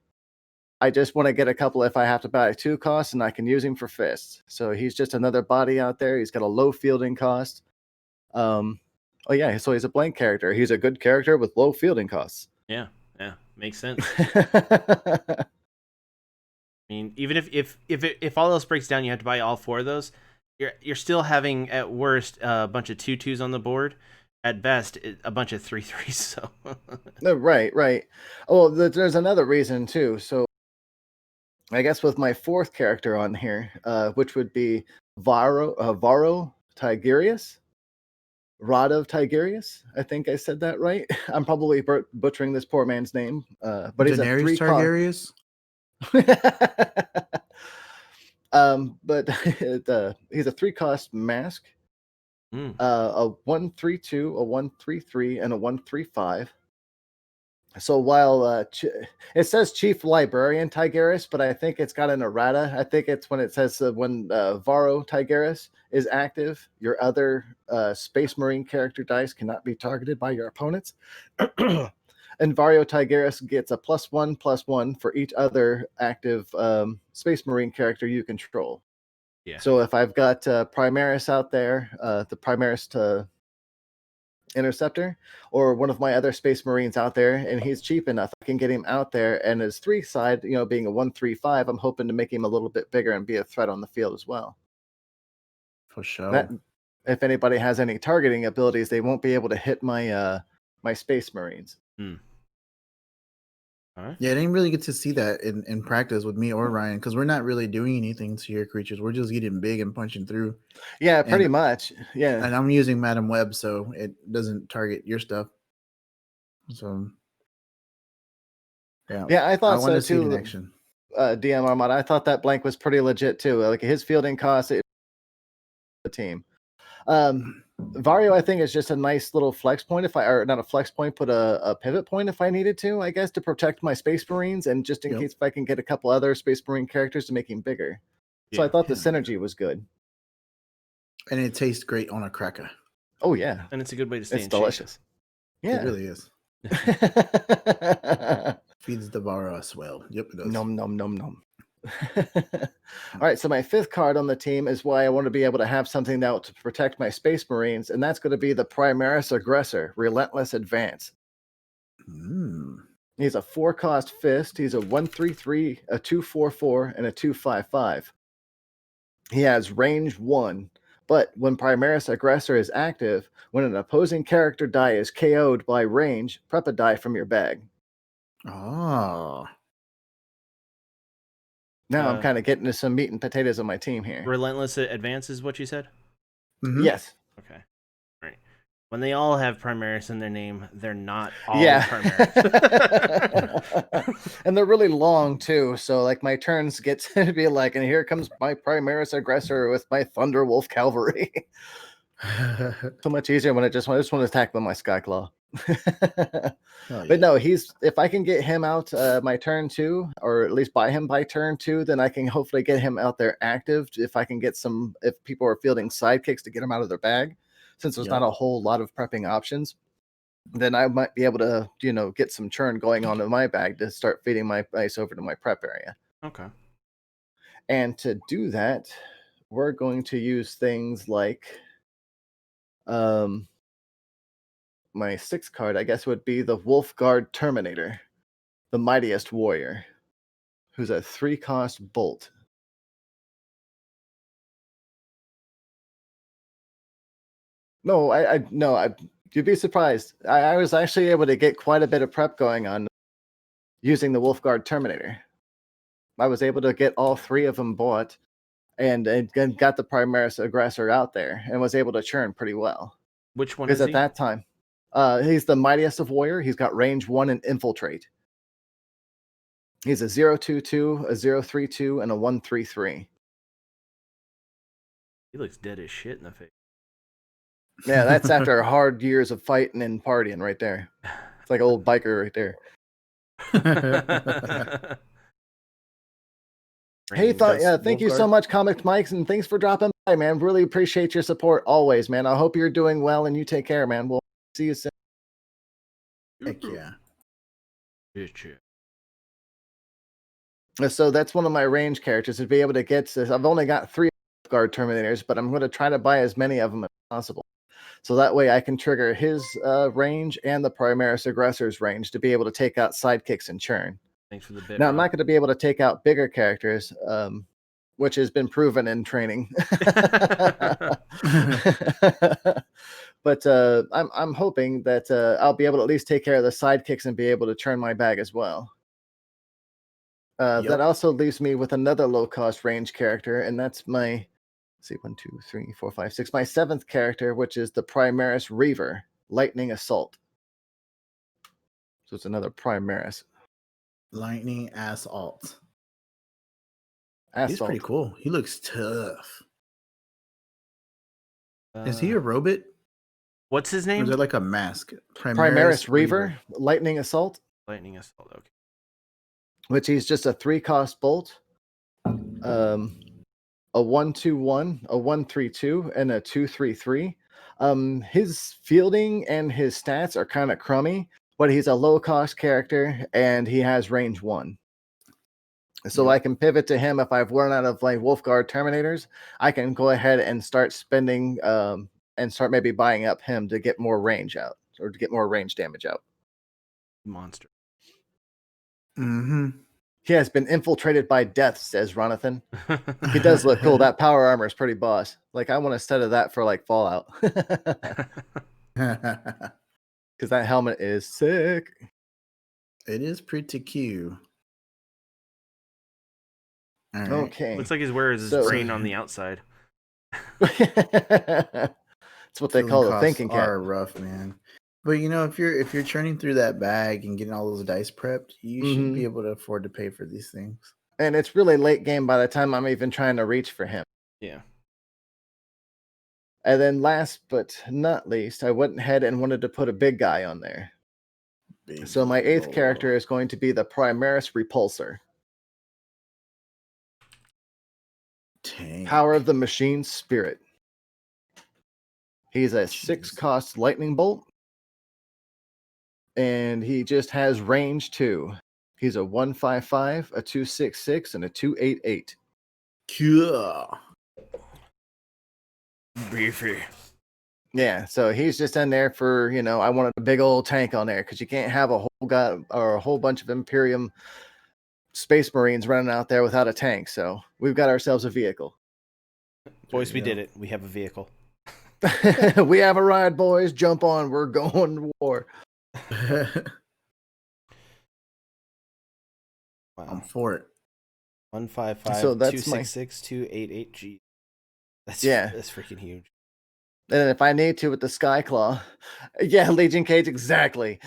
[SPEAKER 3] I just want to get a couple if I have to buy 2 costs, and I can use him for fists. So he's just another body out there. He's got a low fielding cost. Oh yeah, so he's a blank character. He's a good character with low fielding costs.
[SPEAKER 1] Yeah, makes sense. I mean, even if all else breaks down, you have to buy all 4 of those. You're still having at worst a bunch of 2/2s on the board. At best, a bunch of 3/3s. So
[SPEAKER 3] right. Oh, there's another reason too. So I guess with my 4th character on here, which would be Varo Tigerius. Rod of Tigerius. I think I said that right. I'm probably butchering this poor man's name. But he's a 3
[SPEAKER 2] Tigerius.
[SPEAKER 3] But he's a 3 cost mask. A 1/3/2, a 1/3/3, and a 1/3/5. So while it says Chief Librarian Tigerius, but I think it's got an errata. I think it's when it says when Varo Tigerius is active, your other Space Marine character dice cannot be targeted by your opponents. And Varo Tigerius gets a +1/+1 for each other active Space Marine character you control.
[SPEAKER 1] Yeah.
[SPEAKER 3] So if I've got Primaris out there, the Primaris to Interceptor, or one of my other Space Marines out there, and he's cheap enough, I can get him out there. And his 3 side, being a 1/3/5, I'm hoping to make him a little bit bigger and be a threat on the field as well.
[SPEAKER 2] For sure.
[SPEAKER 3] If anybody has any targeting abilities, they won't be able to hit my my Space Marines.
[SPEAKER 2] All right. Yeah, I didn't really get to see that in practice with me or Ryan because we're not really doing anything to your creatures. We're just getting big and punching through.
[SPEAKER 3] Yeah, pretty much. Yeah.
[SPEAKER 2] And I'm using Madam Web, so it doesn't target your stuff. So,
[SPEAKER 3] yeah, I thought so
[SPEAKER 2] see it
[SPEAKER 3] too.
[SPEAKER 2] in action.
[SPEAKER 3] DM Armada, I thought that blank was pretty legit too. Like his fielding costs, the team. Vario, I think, is just a nice little flex point or not a flex point, but a pivot point if I needed to, I guess, to protect my Space Marines and just in case if I can get a couple other Space Marine characters to make him bigger. So I thought the synergy was good.
[SPEAKER 2] And it tastes great on a cracker.
[SPEAKER 3] Oh yeah.
[SPEAKER 1] And it's a good way to stay in shape.
[SPEAKER 3] Delicious. Yeah.
[SPEAKER 2] It really is. Feeds the Varo as well. Yep, it does.
[SPEAKER 3] Nom nom nom nom. All right, so my 5th card on the team is why I want to be able to have something now to protect my Space Marines, and that's going to be the Primaris Aggressor, Relentless Advance. He's a 4 cost fist. He's a 1/3/3, a 2/4/4, and a 2/5/5. He has range 1, But when Primaris Aggressor is active, when an opposing character die is KO'd by range, prep a die from your bag.
[SPEAKER 2] Oh.
[SPEAKER 3] Now I'm kind of getting to some meat and potatoes on my team here.
[SPEAKER 1] Relentless Advance is what you said?
[SPEAKER 2] Mhm.
[SPEAKER 3] Yes.
[SPEAKER 1] Okay. All right. When they all have Primaris in their name, they're not all
[SPEAKER 3] Yeah.
[SPEAKER 1] Primaris.
[SPEAKER 3] And they're really long too. So like my turns get to be like, and here comes my Primaris Aggressor with my Thunderwolf Cavalry. So much easier when I just want to attack with my Skyclaw. But no, if I can get him out my turn 2, or at least buy him by turn 2, then I can hopefully get him out there active. If I can get if people are fielding sidekicks to get him out of their bag, since there's not a whole lot of prepping options, then I might be able to, get some churn going on in my bag to start feeding my ice over to my prep area.
[SPEAKER 1] Okay.
[SPEAKER 3] And to do that, we're going to use things like my 6th card, I guess, would be the Wolfguard Terminator, the mightiest warrior, who's a 3-cost bolt. No, you'd be surprised. I was actually able to get quite a bit of prep going on using the Wolfguard Terminator. I was able to get all 3 of them bought and got the Primaris Aggressor out there and was able to churn pretty well.
[SPEAKER 1] Which one
[SPEAKER 3] because
[SPEAKER 1] is
[SPEAKER 3] at that time, he's the mightiest of warrior. He's got range 1 and infiltrate. He's a 0/2/2, a 0/3/2, and a 1/3/3.
[SPEAKER 1] He looks dead as shit in the face.
[SPEAKER 3] Yeah, that's after hard years of fighting and partying right there. It's like old biker right there. Hey, thank you so much, Comic Mikes, and thanks for dropping by, man. Really appreciate your support always, man. I hope you're doing well and you take care, man. We'll see you soon.
[SPEAKER 2] Heck yeah.
[SPEAKER 3] So that's one of my range characters, to be able to get this. I've only got 3 guard Terminators, but I'm going to try to buy as many of them as possible. So that way I can trigger his range and the Primaris Aggressor's range to be able to take out sidekicks and churn.
[SPEAKER 1] Thanks for the bit.
[SPEAKER 3] Now, I'm not going to be able to take out bigger characters, which has been proven in training. But I'm hoping that I'll be able to at least take care of the sidekicks and be able to churn my bag as well. That also leaves me with another low-cost range character, and that's my, let's see, 1, 2, 3, 4, 5, 6, my 7th character, which is the Primaris Reaver, Lightning Assault. So it's another Primaris.
[SPEAKER 2] Lightning Assault.
[SPEAKER 3] Assault.
[SPEAKER 2] He's pretty cool. He looks tough. Is he a robot?
[SPEAKER 1] What's his
[SPEAKER 2] Or
[SPEAKER 1] name?
[SPEAKER 2] is it like a mask?
[SPEAKER 3] Primaris Reaver, Lightning Assault.
[SPEAKER 1] Lightning Assault, okay.
[SPEAKER 3] Which he's just a 3-cost bolt, a 1/2/1, a 1/3/2, and a 2/3/3. His fielding and his stats are kind of crummy, but he's a low-cost character and he has range 1. So I can pivot to him if I've run out of like Wolfguard Terminators. I can go ahead and start spending and start maybe buying up him to get more range out, or to get more range damage out.
[SPEAKER 1] Monster.
[SPEAKER 2] Mm-hmm.
[SPEAKER 3] He has been infiltrated by death, says Ronathan. He does look cool. That power armor is pretty boss. Like, I want a set of that for like Fallout. Because that helmet is sick.
[SPEAKER 2] It is pretty cute. All right.
[SPEAKER 3] Okay.
[SPEAKER 1] Looks like he's wearing his brain on the outside.
[SPEAKER 3] That's what they call a thinking cap.
[SPEAKER 2] Are rough, man. But if you're churning through that bag and getting all those dice prepped, you should be able to afford to pay for these things.
[SPEAKER 3] And it's really late game by the time I'm even trying to reach for him.
[SPEAKER 1] Yeah.
[SPEAKER 3] And then last but not least, I went ahead and wanted to put a big guy on there. So my 8th character is going to be the Primaris Repulsor.
[SPEAKER 2] Tank.
[SPEAKER 3] Power of the Machine Spirit. He's a 6-cost lightning bolt. And he just has range 2. He's a 1/5/5, a 2/6/6, and a 2/8/8.
[SPEAKER 2] Cool.
[SPEAKER 1] Beefy.
[SPEAKER 3] Yeah, so he's just in there for, I wanted a big old tank on there, because you can't have a whole bunch of Imperium Space Marines running out there without a tank. So we've got ourselves a vehicle.
[SPEAKER 1] Boys, we did it. We have a vehicle.
[SPEAKER 3] We have a ride, boys. Jump on. We're going to war.
[SPEAKER 1] Wow.
[SPEAKER 2] I'm for it.
[SPEAKER 1] 155
[SPEAKER 3] So that's
[SPEAKER 1] 266 288 G. That's freaking huge.
[SPEAKER 3] And if I need to with the Skyclaw, yeah, Legion Cage, exactly.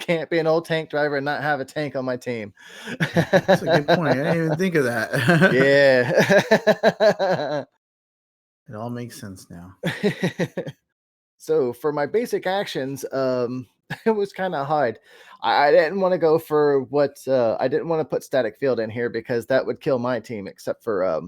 [SPEAKER 3] Can't be an old tank driver and not have a tank on my team.
[SPEAKER 2] That's a good point. I didn't even think of that.
[SPEAKER 3] Yeah.
[SPEAKER 2] It all makes sense now.
[SPEAKER 3] So for my basic actions, it was kind of hard. I didn't want to go for what I didn't want to put static field in here because that would kill my team, except for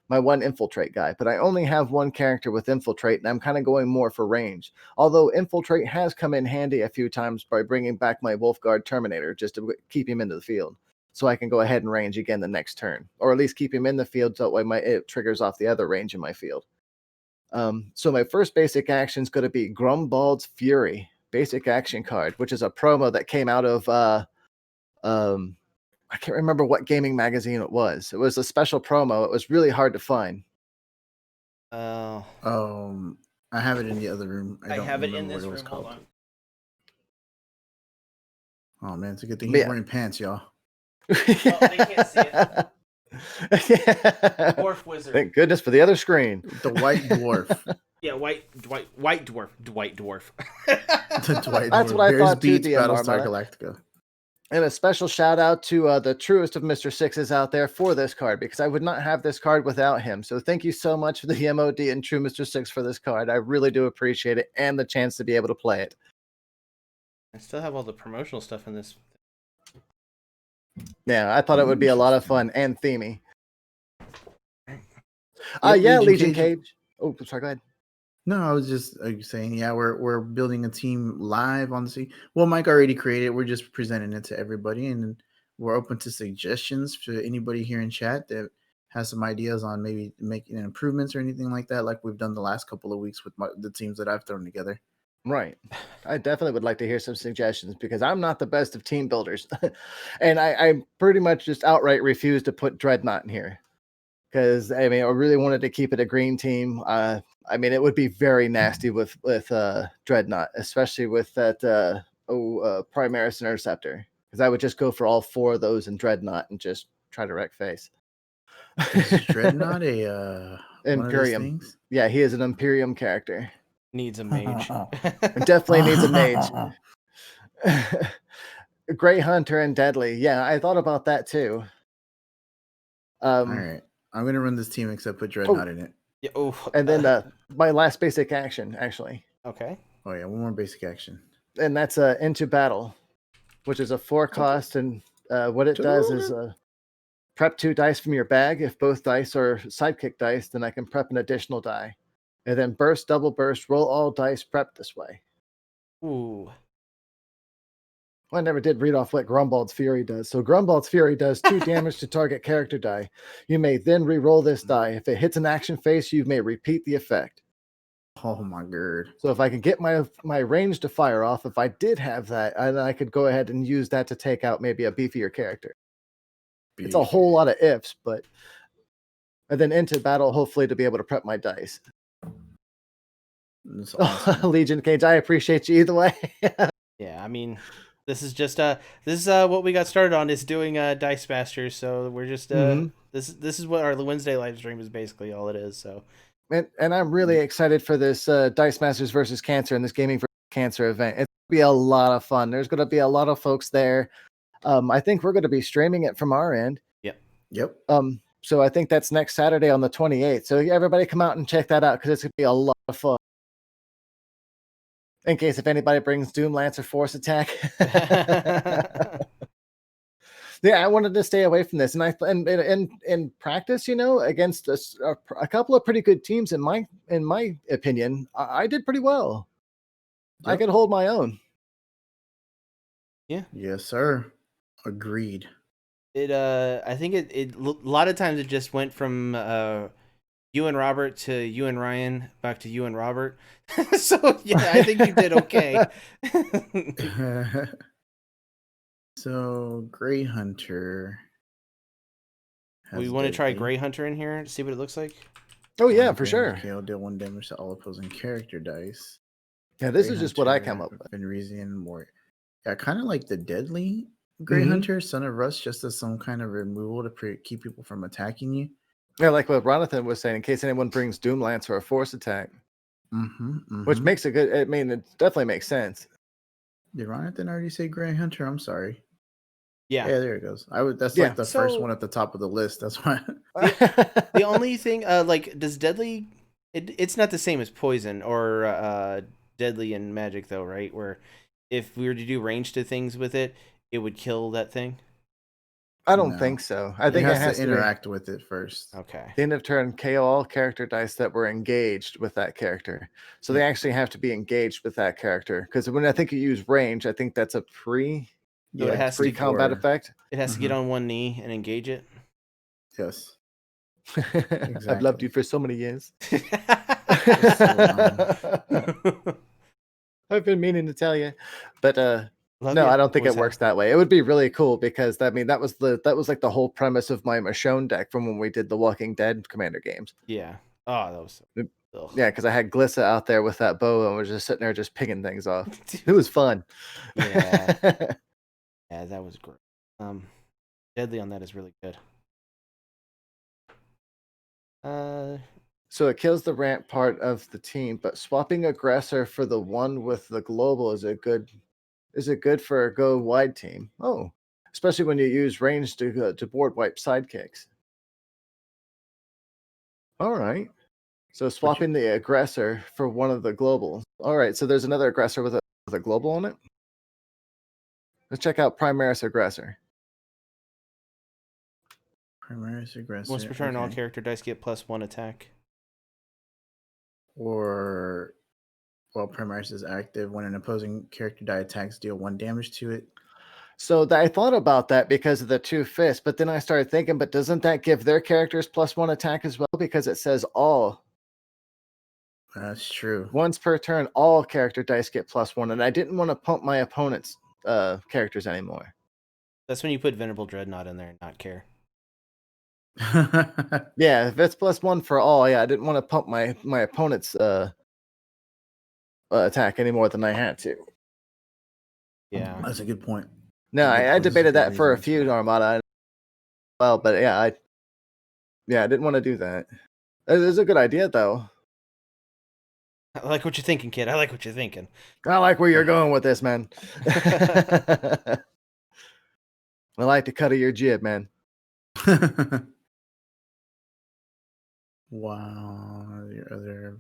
[SPEAKER 3] my one infiltrate guy. But I only have one character with infiltrate, and I'm kind of going more for range. Although infiltrate has come in handy a few times by bringing back my Wolfguard Terminator just to keep him into the field, so I can go ahead and range again the next turn, or at least keep him in the field so that way it triggers off the other range in my field. So my first basic action is going to be Grumbald's Fury, basic action card, which is a promo that came out of I can't remember what gaming magazine it was. It was a special promo. It was really hard to find.
[SPEAKER 2] I have it in the other room. I don't
[SPEAKER 1] have it
[SPEAKER 2] remember
[SPEAKER 1] in this
[SPEAKER 2] what it was
[SPEAKER 1] room.
[SPEAKER 2] called.
[SPEAKER 1] Hold on.
[SPEAKER 2] Oh man, it's a good thing he's wearing pants, y'all.
[SPEAKER 1] Well, they can't see it. Dwarf Wizard.
[SPEAKER 3] Thank goodness for the other screen.
[SPEAKER 2] The White Dwarf.
[SPEAKER 1] Yeah, White Dwarf. Dwight Dwarf.
[SPEAKER 3] That's what I thought too, DMR,
[SPEAKER 2] Battlestar Galactica.
[SPEAKER 3] And a special shout out to the truest of Mr. Sixes out there for this card, because I would not have this card without him. So thank you so much for the MOD and True Mr. Six for this card. I really do appreciate it, and the chance to be able to play it.
[SPEAKER 1] I still have all the promotional stuff in this.
[SPEAKER 3] Yeah, I thought it would be a lot of fun and themey.
[SPEAKER 2] Yep,
[SPEAKER 3] Legion Cage. Oh, sorry, go ahead.
[SPEAKER 2] No, I was just saying, yeah, we're building a team live on the sea. Well, Mike already created it. We're just presenting it to everybody, and we're open to suggestions to anybody here in chat that has some ideas on maybe making improvements or anything like that, like we've done the last couple of weeks with the teams that I've thrown together.
[SPEAKER 3] Right. I definitely would like to hear some suggestions, because I'm not the best of team builders. And I pretty much just outright refuse to put Dreadnought in here. Because, I mean, I really wanted to keep it a green team. I mean, it would be very nasty with Dreadnought, especially with that Primaris Interceptor. Because I would just go for all four of those in Dreadnought and just try to wreck face.
[SPEAKER 2] Is Dreadnought a
[SPEAKER 3] Imperium? Yeah, he is an Imperium character.
[SPEAKER 1] Needs a mage.
[SPEAKER 3] Definitely needs a mage. Grey Hunter and Deadly. Yeah, I thought about that too.
[SPEAKER 2] All right. I'm going to run this team except put Dreadnought in it.
[SPEAKER 1] Yeah,
[SPEAKER 3] and then my last basic action, actually.
[SPEAKER 1] Okay.
[SPEAKER 2] Oh, yeah. One more basic action.
[SPEAKER 3] And that's Into Battle, which is a 4 cost. And what it does is prep 2 dice from your bag. If both dice are sidekick dice, then I can prep an additional die. And then burst, double burst, roll all dice prepped this way.
[SPEAKER 1] Ooh.
[SPEAKER 3] I never did read off what Grumbald's Fury does. So Grumbald's Fury does 2 damage to target character die. You may then re-roll this die. If it hits an action phase, you may repeat the effect.
[SPEAKER 2] Oh my god.
[SPEAKER 3] So if I could get my range to fire off, if I did have that, I could go ahead and use that to take out maybe a beefier character. It's a whole lot of ifs, but... And then Into Battle, hopefully to be able to prep my dice.
[SPEAKER 2] That's awesome.
[SPEAKER 3] Legion Cage, I appreciate you either way.
[SPEAKER 1] Yeah, I mean... This is just what we got started on, is doing DiceMasters. So we're just this is what our Wednesday live stream is basically all it is. So,
[SPEAKER 3] and I'm really excited for this DiceMasters versus Cancer and this Gaming versus Cancer event. It's gonna be a lot of fun. There's gonna be a lot of folks there. I think we're gonna be streaming it from our end.
[SPEAKER 2] Yep.
[SPEAKER 3] So I think that's next Saturday on the 28th. So everybody come out and check that out, because it's gonna be a lot of fun. In case if anybody brings Doom Lancer Force Attack. Yeah, I wanted to stay away from this, and in practice, against a couple of pretty good teams, in my opinion, I did pretty well. Yep. I could hold my own.
[SPEAKER 1] Yeah.
[SPEAKER 2] Yes, sir. Agreed.
[SPEAKER 1] I think it a lot of times it just went from you and Robert to you and Ryan back to you and Robert. So yeah, I think you did okay.
[SPEAKER 2] So Grey Hunter.
[SPEAKER 1] We want to try Grey Hunter in here to see what it looks like.
[SPEAKER 3] Oh yeah,
[SPEAKER 2] One
[SPEAKER 3] for
[SPEAKER 2] damage
[SPEAKER 3] sure.
[SPEAKER 2] KO, deal 1 damage to all opposing character dice.
[SPEAKER 3] Yeah, this
[SPEAKER 2] Grey
[SPEAKER 3] is just what I come
[SPEAKER 2] Hunter,
[SPEAKER 3] up with.
[SPEAKER 2] Fenrisian Warrior. Yeah, kind of like the Deadly Grey
[SPEAKER 3] Mhm.
[SPEAKER 2] Hunter, Son of Rust, just as some kind of removal to keep people from attacking you.
[SPEAKER 3] Yeah, like what Ronathan was saying, in case anyone brings Doomlance or a force attack, which makes a good. I mean, it definitely makes sense.
[SPEAKER 2] Did Ronathan already say Grey Hunter? I'm sorry.
[SPEAKER 1] Yeah.
[SPEAKER 2] Yeah, there it goes. That's
[SPEAKER 3] Yeah.
[SPEAKER 2] like the first one at the top of the list. That's why.
[SPEAKER 1] The only thing, like, does deadly? It's not the same as poison or deadly in magic, though, right? Where if we were to do range to things with it, it would kill that thing.
[SPEAKER 3] I don't
[SPEAKER 2] No.
[SPEAKER 3] think so. I
[SPEAKER 2] It
[SPEAKER 3] think
[SPEAKER 2] has
[SPEAKER 3] it has
[SPEAKER 2] to
[SPEAKER 3] to be
[SPEAKER 2] interact with it first.
[SPEAKER 1] Okay.
[SPEAKER 3] the end of turn KO all character dice that were engaged with that character. So they actually have to be engaged with that character. Because when I think you use range, I think that's a
[SPEAKER 1] So it
[SPEAKER 2] Yeah,
[SPEAKER 1] has to-
[SPEAKER 3] pre-combat effect.
[SPEAKER 1] It has to get on one knee and engage it.
[SPEAKER 2] Yes.
[SPEAKER 3] I've loved you for so many years. I've been meaning to tell you, but
[SPEAKER 1] Love
[SPEAKER 3] no,
[SPEAKER 1] ya.
[SPEAKER 3] I don't think
[SPEAKER 1] Always
[SPEAKER 3] it works that way. It would be really cool because I mean that was like the whole premise of my Michonne deck from when we did the Walking Dead Commander games.
[SPEAKER 1] Yeah. Oh, that was. Ugh.
[SPEAKER 3] Yeah, because I had Glissa out there with that bow and was just sitting there just picking things off. It was fun.
[SPEAKER 1] Yeah. Yeah, that was great. Deadly on that is really good.
[SPEAKER 3] So it kills the ramp part of the team, but swapping aggressor for the one with the global is it good for a go wide team? Oh, especially when you use range to board wipe sidekicks. All right. So swapping the aggressor for one of the globals. All right. So there's another aggressor with a global on it. Let's check out Primaris Aggressor.
[SPEAKER 2] Primaris aggressor.
[SPEAKER 1] Once per turn, all character dice get +1 attack.
[SPEAKER 2] Or, well, Primaris is active. When an opposing character die attacks, deal 1 damage to it.
[SPEAKER 3] So I thought about that because of the two fists, but then I started thinking, but doesn't that give their characters +1 attack as well? Because it says all.
[SPEAKER 2] That's true.
[SPEAKER 3] Once per turn, all character dice get +1, and I didn't want to pump my opponent's characters anymore.
[SPEAKER 1] That's when you put Venerable Dreadnought in there and not care.
[SPEAKER 3] Yeah, if it's +1 for all, yeah, I didn't want to pump my opponent's attack any more than I had to.
[SPEAKER 1] Yeah.
[SPEAKER 2] That's a good point.
[SPEAKER 3] No, I debated that for a few Armada. Well, but yeah, I didn't want to do that. It was a good idea though.
[SPEAKER 1] I like what you're thinking, kid. I like what you're thinking.
[SPEAKER 3] I like where you're going with this, man. I like the cut of your jib, man.
[SPEAKER 2] Wow. Your other.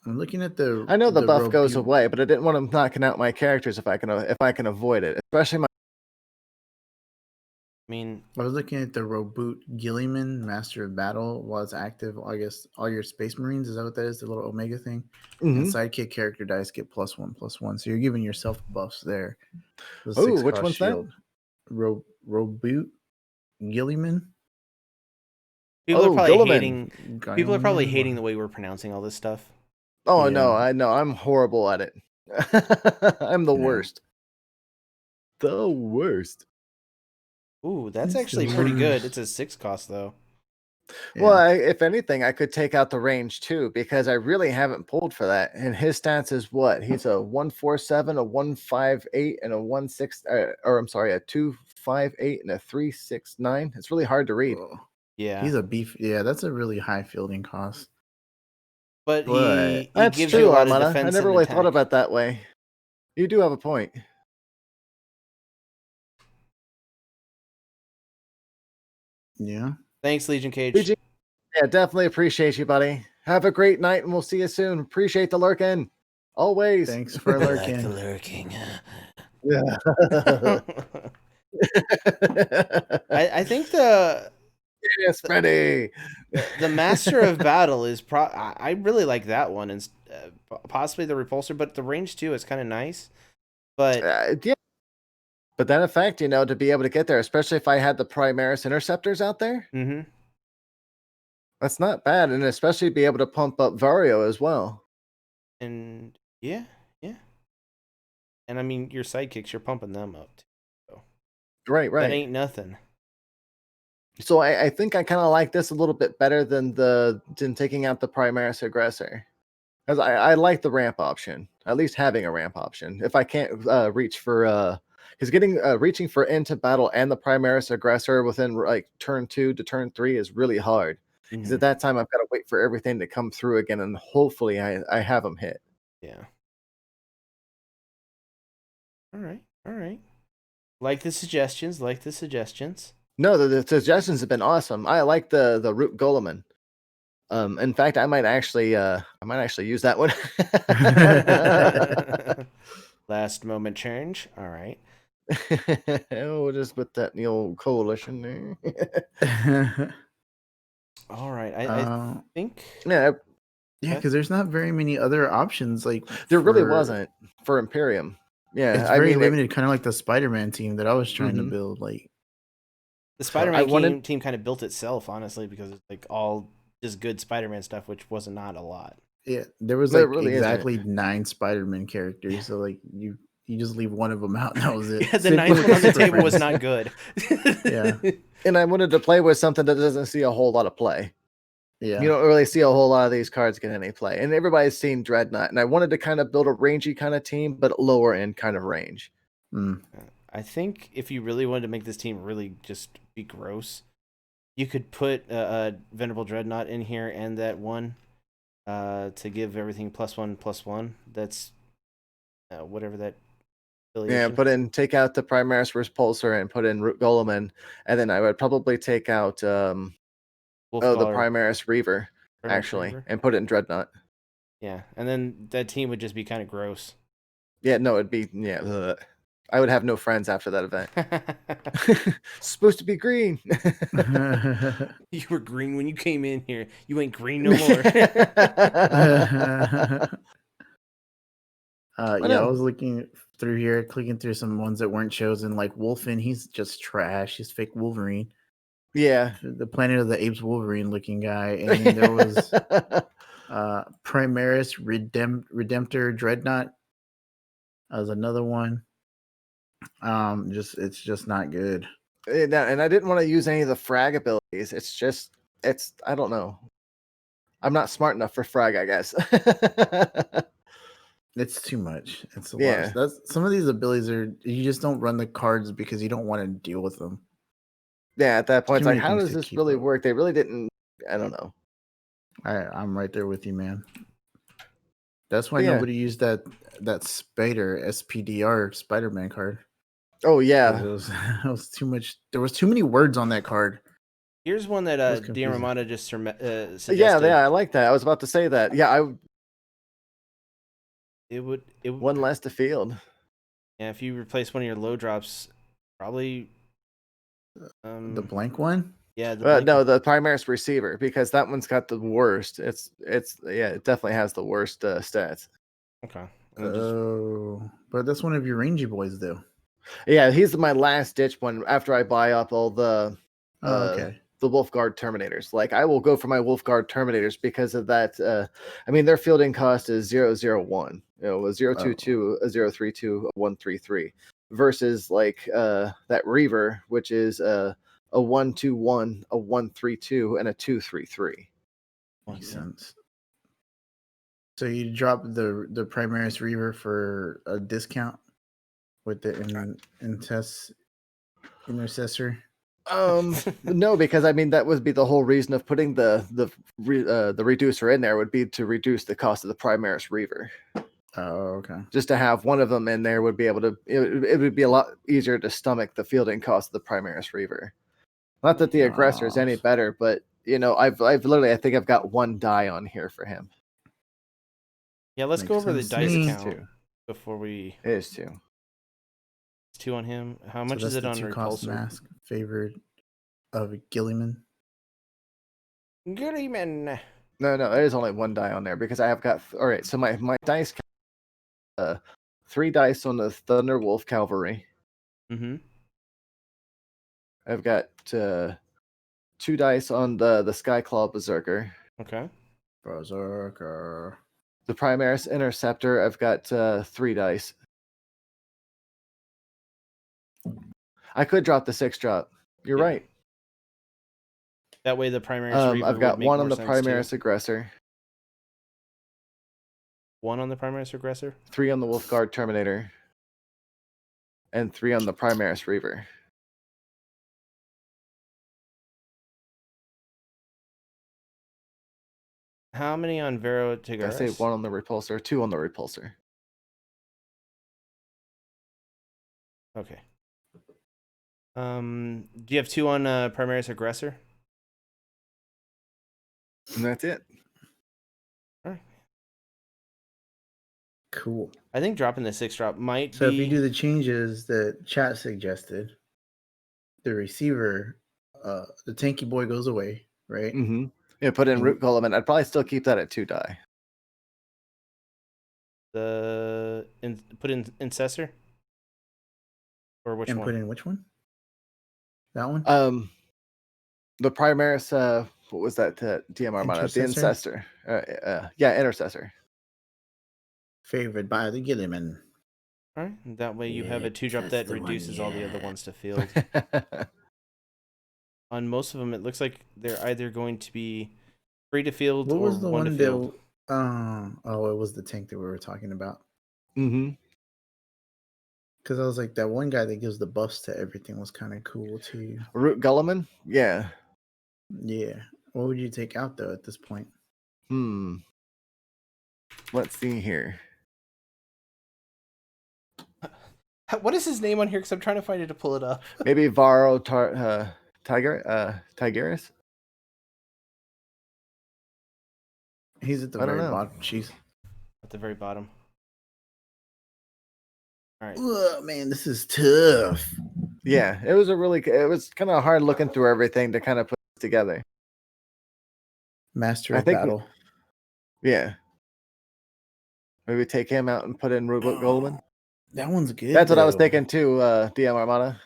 [SPEAKER 2] I'm looking at the.
[SPEAKER 3] I know the buff goes away, but I didn't want them knocking out my characters if I can avoid it, especially my.
[SPEAKER 1] I mean,
[SPEAKER 2] I was looking at the Roboot Gilliman, Master of Battle, while it's active. I guess all your Space Marines, is that what that is? The little Omega thing? And sidekick character dice get +1/+1. So you're giving yourself buffs there.
[SPEAKER 3] Oh, which one's that?
[SPEAKER 2] Roboot Gilliman?
[SPEAKER 1] people are probably
[SPEAKER 3] Gilliman.
[SPEAKER 1] hating. People are probably hating the way we're pronouncing all this stuff.
[SPEAKER 3] Oh
[SPEAKER 2] Yeah.
[SPEAKER 3] no, I know. I'm horrible at it. I'm the
[SPEAKER 2] Yeah.
[SPEAKER 3] worst. The worst.
[SPEAKER 1] Ooh, that's
[SPEAKER 2] It's
[SPEAKER 1] actually
[SPEAKER 2] the
[SPEAKER 1] pretty good.
[SPEAKER 2] worst.
[SPEAKER 1] It's a 6 cost though.
[SPEAKER 2] Yeah.
[SPEAKER 3] Well, if anything, I could take out the range too because I really haven't pulled for that. And his stats is what? He's a 147, a 158, and a 16. Or I'm sorry, a 258 and a 369. It's really hard to read.
[SPEAKER 2] Oh,
[SPEAKER 1] Yeah.
[SPEAKER 2] he's a beef. Yeah, that's a really high fielding cost.
[SPEAKER 1] But
[SPEAKER 2] But
[SPEAKER 1] he
[SPEAKER 3] That's
[SPEAKER 1] gives
[SPEAKER 3] true,
[SPEAKER 1] you a lot
[SPEAKER 3] Armada.
[SPEAKER 1] of defense.
[SPEAKER 3] I never
[SPEAKER 1] and
[SPEAKER 3] really
[SPEAKER 1] attack.
[SPEAKER 3] thought about it that way. You do have a point.
[SPEAKER 2] Yeah.
[SPEAKER 1] Thanks, Legion Cage.
[SPEAKER 3] Legion, yeah, definitely appreciate you, buddy. Have a great night, and we'll see you soon. Appreciate the lurking. Always.
[SPEAKER 2] Thanks for lurking.
[SPEAKER 1] lurking.
[SPEAKER 3] Yeah.
[SPEAKER 1] I think the
[SPEAKER 3] yes, Freddy.
[SPEAKER 1] the Master of Battle is I really like that one, and possibly the Repulsor, but the range too is kind of nice. But
[SPEAKER 3] yeah. But that effect, to be able to get there, especially if I had the Primaris Interceptors out there, that's not bad, and especially be able to pump up Vario as well.
[SPEAKER 1] And yeah. And I mean, your sidekicks, you're pumping them up too. So
[SPEAKER 3] Right.
[SPEAKER 1] that ain't nothing.
[SPEAKER 3] So I think I kind of like this a little bit better than taking out the Primaris Aggressor. Because I like the ramp option, at least having a ramp option. If I can't reach for because reaching for into battle and the Primaris Aggressor within like turn 2 to turn 3 is really hard. Because at that time I've got to wait for everything to come through again, and hopefully I have them hit.
[SPEAKER 1] Yeah. All right. All right. Like the suggestions. Like the suggestions.
[SPEAKER 3] No, the suggestions have been awesome. I like the Root Goleman. In fact, I might actually use that one.
[SPEAKER 1] Last moment change. All right.
[SPEAKER 3] Oh, just with that the old coalition there.
[SPEAKER 1] All right. I think.
[SPEAKER 3] Yeah,
[SPEAKER 2] yeah, because there's not very many other options. Like
[SPEAKER 3] there really wasn't for Imperium. Yeah,
[SPEAKER 2] it's very limited, kind of like the Spider-Man team that I was trying to build. Like
[SPEAKER 1] the Spider-Man team kind of built itself, honestly, because it's like all just good Spider-Man stuff, which was not a lot.
[SPEAKER 2] Yeah, there was like really exactly 9 Spider-Man characters. So like you just leave one of them out, and that was it.
[SPEAKER 1] Yeah, the 9th one on the table was not good.
[SPEAKER 2] Yeah,
[SPEAKER 3] and I wanted to play with something that doesn't see a whole lot of play.
[SPEAKER 2] Yeah,
[SPEAKER 3] you don't really see a whole lot of these cards get any play, and everybody's seen Dreadnought, and I wanted to kind of build a rangy kind of team, but lower end kind of range.
[SPEAKER 1] I think if you really wanted to make this team really just be gross, you could put a Venerable Dreadnought in here and that one to give everything +1/+1. That's whatever that affiliation.
[SPEAKER 3] Yeah, take out the Primaris Repulsor and put in Root Goleman, and then I would probably take out the Primaris Reaver, actually, and put it in Dreadnought.
[SPEAKER 1] Yeah, and then that team would just be kind of gross.
[SPEAKER 3] Yeah, no, it'd be I would have no friends after that event. Supposed to be green.
[SPEAKER 1] You were green when you came in here. You ain't green no more.
[SPEAKER 2] I was looking through here, clicking through some ones that weren't chosen. Like Wolfen, he's just trash. He's fake Wolverine.
[SPEAKER 3] Yeah,
[SPEAKER 2] the Planet of the Apes Wolverine looking guy, and then there was Primaris Redemptor Dreadnought as another one. It's just not good.
[SPEAKER 3] And I didn't want to use any of the frag abilities. It's I don't know. I'm not smart enough for frag, I guess.
[SPEAKER 2] It's too much. It's a lot. Some of these abilities you just don't run the cards because you don't want to deal with them.
[SPEAKER 3] Yeah, at that point, it's like, how does this really work? They really didn't. I don't know.
[SPEAKER 2] I'm right there with you, man. That's why nobody used that Spider SPDR Spider-Man card.
[SPEAKER 3] Oh yeah,
[SPEAKER 2] it was too much. There was too many words on that card.
[SPEAKER 1] Here's one that DM Ramada just suggested.
[SPEAKER 3] Yeah, I like that. I was about to say that. Yeah,
[SPEAKER 1] it would
[SPEAKER 3] one less to field.
[SPEAKER 1] Yeah, if you replace one of your low drops, probably
[SPEAKER 2] the blank one.
[SPEAKER 1] Yeah,
[SPEAKER 3] the Primaris Receiver, because that one's got the worst. It definitely has the worst stats.
[SPEAKER 1] Okay.
[SPEAKER 2] But that's one of your rangy boys, though.
[SPEAKER 3] Yeah, he's my last ditch one after I buy up all the
[SPEAKER 2] the
[SPEAKER 3] Wolfguard Terminators. Like, I will go for my Wolfguard Terminators because of that. I mean, their fielding cost is 001, a 022, a 032, a 133, versus like that Reaver, which is a 121, a 132, and a 233.
[SPEAKER 2] Makes sense. So you drop the Primaris Reaver for a discount with the intercessor.
[SPEAKER 3] No, because I mean that would be the whole reason of putting the reducer in there would be to reduce the cost of the Primaris Reaver.
[SPEAKER 2] Oh, okay.
[SPEAKER 3] Just to have one of them in there would be able to. It would be a lot easier to stomach the fielding cost of the Primaris Reaver. Not that the aggressor is any better, but I've literally, I think I've got one die on here for him.
[SPEAKER 1] Yeah, let's go over the dice count before we.
[SPEAKER 3] It is 2.
[SPEAKER 1] It's 2 on him. How much is it on Repulsor?
[SPEAKER 2] Mask favored of Gilliman.
[SPEAKER 1] Gilliman.
[SPEAKER 3] No, there's only one die on there because I have got. All right, so my dice. 3 dice on the Thunder Wolf Cavalry.
[SPEAKER 1] Mm-hmm.
[SPEAKER 3] I've got 2 dice on the Skyclaw Berserker.
[SPEAKER 1] Okay.
[SPEAKER 2] Berserker.
[SPEAKER 3] The Primaris Interceptor, I've got 3 dice. I could drop the 6 drop. You're right.
[SPEAKER 1] That way the Primaris Reaver
[SPEAKER 3] I've got
[SPEAKER 1] would make
[SPEAKER 3] one
[SPEAKER 1] more
[SPEAKER 3] on the
[SPEAKER 1] sense
[SPEAKER 3] Primaris
[SPEAKER 1] too.
[SPEAKER 3] Aggressor,
[SPEAKER 1] 1 on the Primaris Aggressor,
[SPEAKER 3] 3 on the Wolfguard Terminator, and 3 on the Primaris Reaver.
[SPEAKER 1] How many on Vero
[SPEAKER 3] Did I say
[SPEAKER 1] Tigris?
[SPEAKER 3] 1 on the Repulsor, 2 on the Repulsor.
[SPEAKER 1] Okay. Do you have 2 on Primaris Aggressor?
[SPEAKER 3] And that's it.
[SPEAKER 1] All right.
[SPEAKER 2] Cool.
[SPEAKER 1] I think dropping the 6-drop might
[SPEAKER 2] So
[SPEAKER 1] be.
[SPEAKER 2] if you do the changes that chat suggested, the receiver, the tanky boy goes away, right?
[SPEAKER 3] Mm-hmm. Yeah, put in Root Golem, and I'd probably still keep that at 2 die.
[SPEAKER 1] Put in Incessor? Or which
[SPEAKER 2] And
[SPEAKER 1] one?
[SPEAKER 2] put in which one? That one?
[SPEAKER 3] The Primaris, what was that? DM Armada, the
[SPEAKER 2] Intercessor?
[SPEAKER 3] Incessor. Yeah, Intercessor.
[SPEAKER 2] Favored by the Gilliman.
[SPEAKER 1] All right. That way you have
[SPEAKER 2] Yeah,
[SPEAKER 1] a 2-drop
[SPEAKER 2] that's
[SPEAKER 1] that
[SPEAKER 2] the one,
[SPEAKER 1] reduces all the other
[SPEAKER 2] yeah.
[SPEAKER 1] ones to field. On most of them, it looks like they're either going to be free to field
[SPEAKER 2] What
[SPEAKER 1] or
[SPEAKER 2] was the
[SPEAKER 1] 1 to
[SPEAKER 2] one
[SPEAKER 1] field.
[SPEAKER 2] that? It was the tank that we were talking about.
[SPEAKER 3] Mm-hmm.
[SPEAKER 2] Because I was like, that one guy that gives the buffs to everything was kind of cool too.
[SPEAKER 3] Root Gulliman? Yeah.
[SPEAKER 2] Yeah. What would you take out though at this point?
[SPEAKER 3] Let's see here.
[SPEAKER 1] What is his name on here? Because I'm trying to find it to pull it up.
[SPEAKER 3] Maybe Varo Tigeris?
[SPEAKER 2] He's at the
[SPEAKER 3] I don't
[SPEAKER 2] very
[SPEAKER 3] know.
[SPEAKER 2] bottom. Jeez.
[SPEAKER 1] At the very bottom. All right.
[SPEAKER 2] Oh man, this is tough.
[SPEAKER 3] Yeah, it was kind of hard looking through everything to kind of put it together.
[SPEAKER 2] Master
[SPEAKER 3] I
[SPEAKER 2] of
[SPEAKER 3] think
[SPEAKER 2] battle.
[SPEAKER 3] Yeah. Maybe take him out and put in Rubik Goldman.
[SPEAKER 2] That one's good.
[SPEAKER 3] That's what I was
[SPEAKER 2] though.
[SPEAKER 3] thinking too, DM Armada.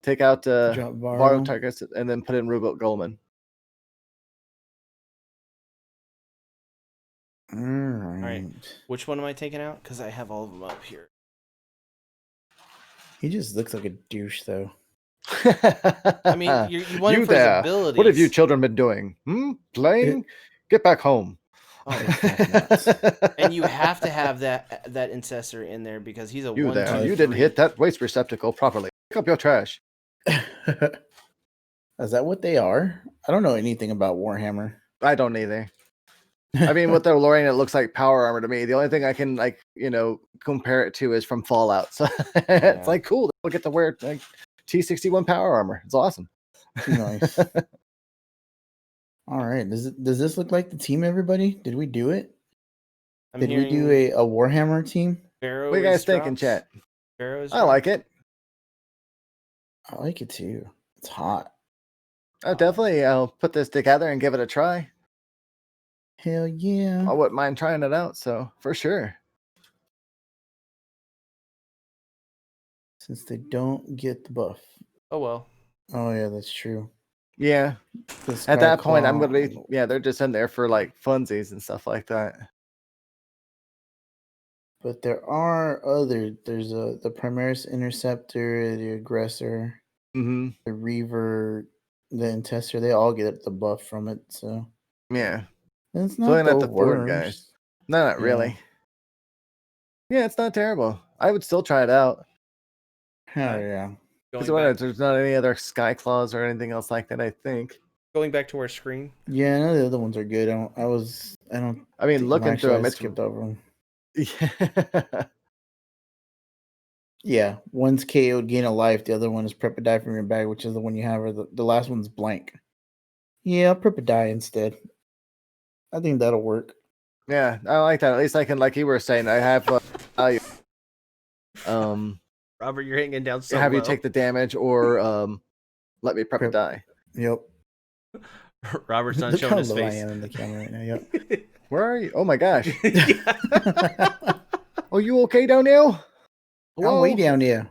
[SPEAKER 3] Take out
[SPEAKER 2] Drop
[SPEAKER 3] Varo
[SPEAKER 2] Varo.
[SPEAKER 3] Tarkus and then put in Rubik Goldman.
[SPEAKER 2] All
[SPEAKER 1] All
[SPEAKER 2] right.
[SPEAKER 1] right. Which one am I taking out? Because I have all of them up here.
[SPEAKER 2] He just looks like a douche though.
[SPEAKER 1] I mean, you want him for his abilities.
[SPEAKER 3] What have you children been doing? Playing? Get back home.
[SPEAKER 1] Oh,
[SPEAKER 2] nuts.
[SPEAKER 1] And you have to have that Incessor in there because he's a
[SPEAKER 3] You
[SPEAKER 1] 1,
[SPEAKER 3] there.
[SPEAKER 1] 2,
[SPEAKER 3] You didn't
[SPEAKER 1] 3.
[SPEAKER 3] hit that waste receptacle properly. Pick up your trash.
[SPEAKER 2] Is that what they are? I don't know anything about Warhammer.
[SPEAKER 3] I don't either. I mean, with their lowering, it looks like power armor to me. The only thing I can compare it to is from Fallout. So it's like cool. They'll get to wear like T61 power armor. It's awesome.
[SPEAKER 2] Nice. All right. Does this look like the team? Everybody, did we do it? Did we do a Warhammer team?
[SPEAKER 1] Pharaoh
[SPEAKER 3] what do you guys think in chat? I like it.
[SPEAKER 2] I like it too. It's hot.
[SPEAKER 3] I'll definitely put this together and give it a try.
[SPEAKER 2] Hell yeah.
[SPEAKER 3] I wouldn't mind trying it out, so for sure.
[SPEAKER 2] Since they don't get the buff.
[SPEAKER 1] Oh, well.
[SPEAKER 2] Oh, yeah, that's true.
[SPEAKER 3] Yeah. At that point, I'm going to be, they're just in there for like funsies and stuff like that.
[SPEAKER 2] But there are there's the Primaris Interceptor, the Aggressor, the Reaver, the Intessor. They all get the buff from it, so.
[SPEAKER 3] Yeah.
[SPEAKER 2] And it's not the
[SPEAKER 3] Ford guys. No, not really. Yeah, it's not terrible. I would still try it out.
[SPEAKER 2] Hell yeah.
[SPEAKER 3] Because there's not any other Sky Claws or anything else like that, I think.
[SPEAKER 1] Going back to our screen.
[SPEAKER 2] Yeah, I know the other ones are good.
[SPEAKER 3] I mean, looking through them,
[SPEAKER 2] I
[SPEAKER 3] it's
[SPEAKER 2] skipped over them.
[SPEAKER 3] Yeah.
[SPEAKER 2] Yeah, one's KO'd, gain a life. The other one is prep a die from your bag, which is the one you have, or the last one's blank. Yeah, I'll prep a die instead. I think that'll work.
[SPEAKER 3] Yeah, I like that. At least I can, like you were saying, I have value.
[SPEAKER 1] Robert, you're hanging down so
[SPEAKER 3] have
[SPEAKER 1] low.
[SPEAKER 3] you take the damage or let me prep a die.
[SPEAKER 2] Yep.
[SPEAKER 1] Robert's not showing his face.
[SPEAKER 2] I am in the camera right now. Yep.
[SPEAKER 3] Where are you? Oh my gosh. Are you okay down there?
[SPEAKER 2] I'm way down there.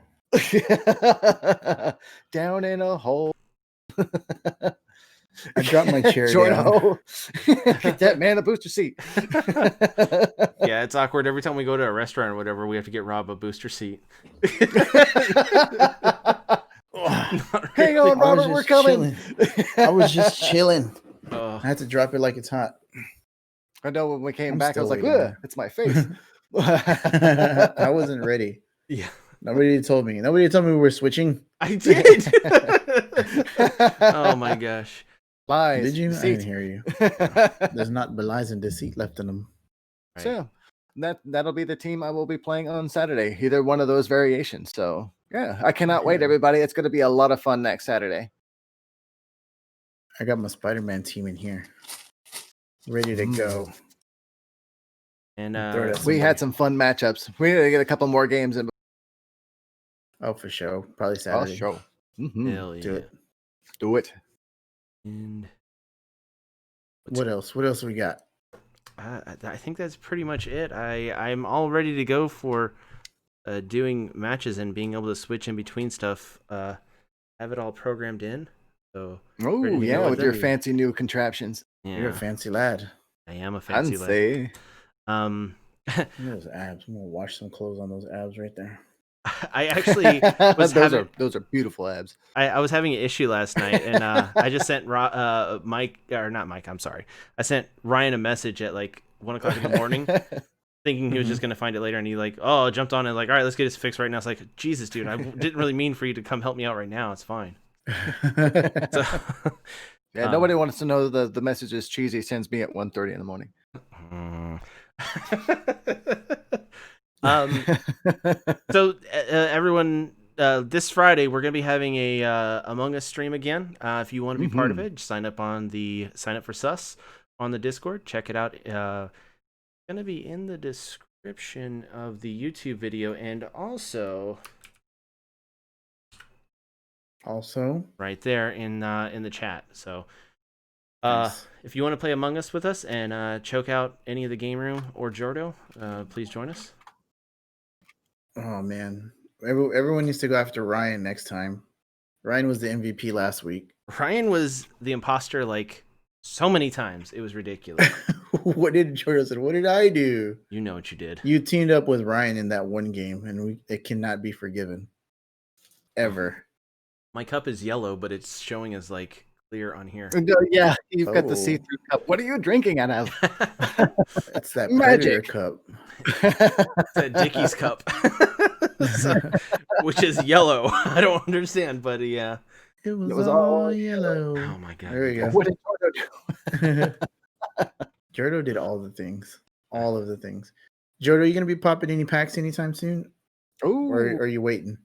[SPEAKER 3] Down in a hole.
[SPEAKER 2] I dropped my chair down.
[SPEAKER 3] Get that man a booster seat.
[SPEAKER 1] Yeah, it's awkward. Every time we go to a restaurant or whatever, we have to get Rob a booster seat. Not
[SPEAKER 3] Hang
[SPEAKER 1] really.
[SPEAKER 3] on, Robert, we're coming.
[SPEAKER 2] I was just chilling.
[SPEAKER 1] Oh,
[SPEAKER 2] I had to drop it like it's hot.
[SPEAKER 3] I know when we came
[SPEAKER 2] I'm
[SPEAKER 3] back, I
[SPEAKER 2] still
[SPEAKER 3] was like,
[SPEAKER 2] waiting.
[SPEAKER 3] ugh, it's my face.
[SPEAKER 2] I wasn't ready.
[SPEAKER 1] yeah.
[SPEAKER 2] Nobody told me. Nobody told me we were switching.
[SPEAKER 1] I did. Oh my gosh.
[SPEAKER 3] Lies.
[SPEAKER 2] Did you? I
[SPEAKER 3] Deceit.
[SPEAKER 2] didn't hear you. There's not belies and deceit left in them.
[SPEAKER 1] Right.
[SPEAKER 3] So that'll be the team I will be playing on Saturday. Either one of those variations. So yeah, I cannot wait,
[SPEAKER 2] Yeah.
[SPEAKER 3] everybody. It's going to be a lot of fun next Saturday.
[SPEAKER 2] I got my Spider-Man team in here, ready to go.
[SPEAKER 1] And
[SPEAKER 2] Throw it at
[SPEAKER 3] We had
[SPEAKER 2] somebody.
[SPEAKER 3] some fun matchups. We need to get a couple more games in.
[SPEAKER 2] Oh, for sure. Probably
[SPEAKER 3] Oh,
[SPEAKER 2] Saturday.
[SPEAKER 3] sure.
[SPEAKER 1] hell yeah.
[SPEAKER 2] Do it.
[SPEAKER 3] Do it.
[SPEAKER 1] And
[SPEAKER 2] What else? What else we got?
[SPEAKER 1] I think that's pretty much it. I'm all ready to go for doing matches and being able to switch in between stuff. Have it all programmed in. So
[SPEAKER 3] Oh
[SPEAKER 1] ready to
[SPEAKER 3] yeah,
[SPEAKER 1] go
[SPEAKER 3] with
[SPEAKER 1] with
[SPEAKER 3] your
[SPEAKER 1] it.
[SPEAKER 3] fancy new contraptions.
[SPEAKER 2] You're a
[SPEAKER 1] yeah,
[SPEAKER 2] fancy lad.
[SPEAKER 1] I am a fancy lad.
[SPEAKER 3] Fancy.
[SPEAKER 1] Um,
[SPEAKER 2] Look at those abs. I'm gonna wash some clothes on those abs right there.
[SPEAKER 1] I actually was
[SPEAKER 3] those are beautiful abs.
[SPEAKER 1] I was having an issue last night, and I just sent Mike, or not Mike. I'm sorry. I sent Ryan a message at like 1:00 in the morning, thinking he was just gonna find it later, and he jumped on and like, all right, let's get this fixed right now. It's like, Jesus, dude, I didn't really mean for you to come help me out right now. It's fine. So,
[SPEAKER 3] Yeah, nobody wants to know the messages Cheesy sends me at 1:30 in the morning.
[SPEAKER 1] So everyone, this Friday we're gonna be having a Among Us stream again. If you want to be part of it, just sign up for sus on the Discord. Check it out. Gonna be in the description of the YouTube video and also right there in the chat. So
[SPEAKER 2] Nice.
[SPEAKER 1] if you want to play Among Us with us and choke out any of the game room or Jordo, please join us.
[SPEAKER 2] Oh man, everyone needs to go after Ryan next time. Ryan was the MVP last week.
[SPEAKER 1] Ryan was the imposter like so many times. It was ridiculous.
[SPEAKER 2] What did Jordan say? What did I do?
[SPEAKER 1] You know what you did.
[SPEAKER 2] You teamed up with Ryan in that one game, and it cannot be forgiven. Ever.
[SPEAKER 1] My cup is yellow, but it's showing as like clear on here.
[SPEAKER 3] Yeah, you've got the see-through cup. What are you drinking out of?
[SPEAKER 2] It's that
[SPEAKER 3] Magic
[SPEAKER 2] Predator cup.
[SPEAKER 1] It's a Dickies cup, which is yellow. I don't understand, but yeah.
[SPEAKER 2] It was all yellow.
[SPEAKER 1] Oh my god.
[SPEAKER 2] There we go.
[SPEAKER 3] What did Jordo do?
[SPEAKER 2] Jordo did all the things. All of the things. Jordo, are you going to be popping any packs anytime soon?
[SPEAKER 3] Ooh.
[SPEAKER 2] Or are you waiting?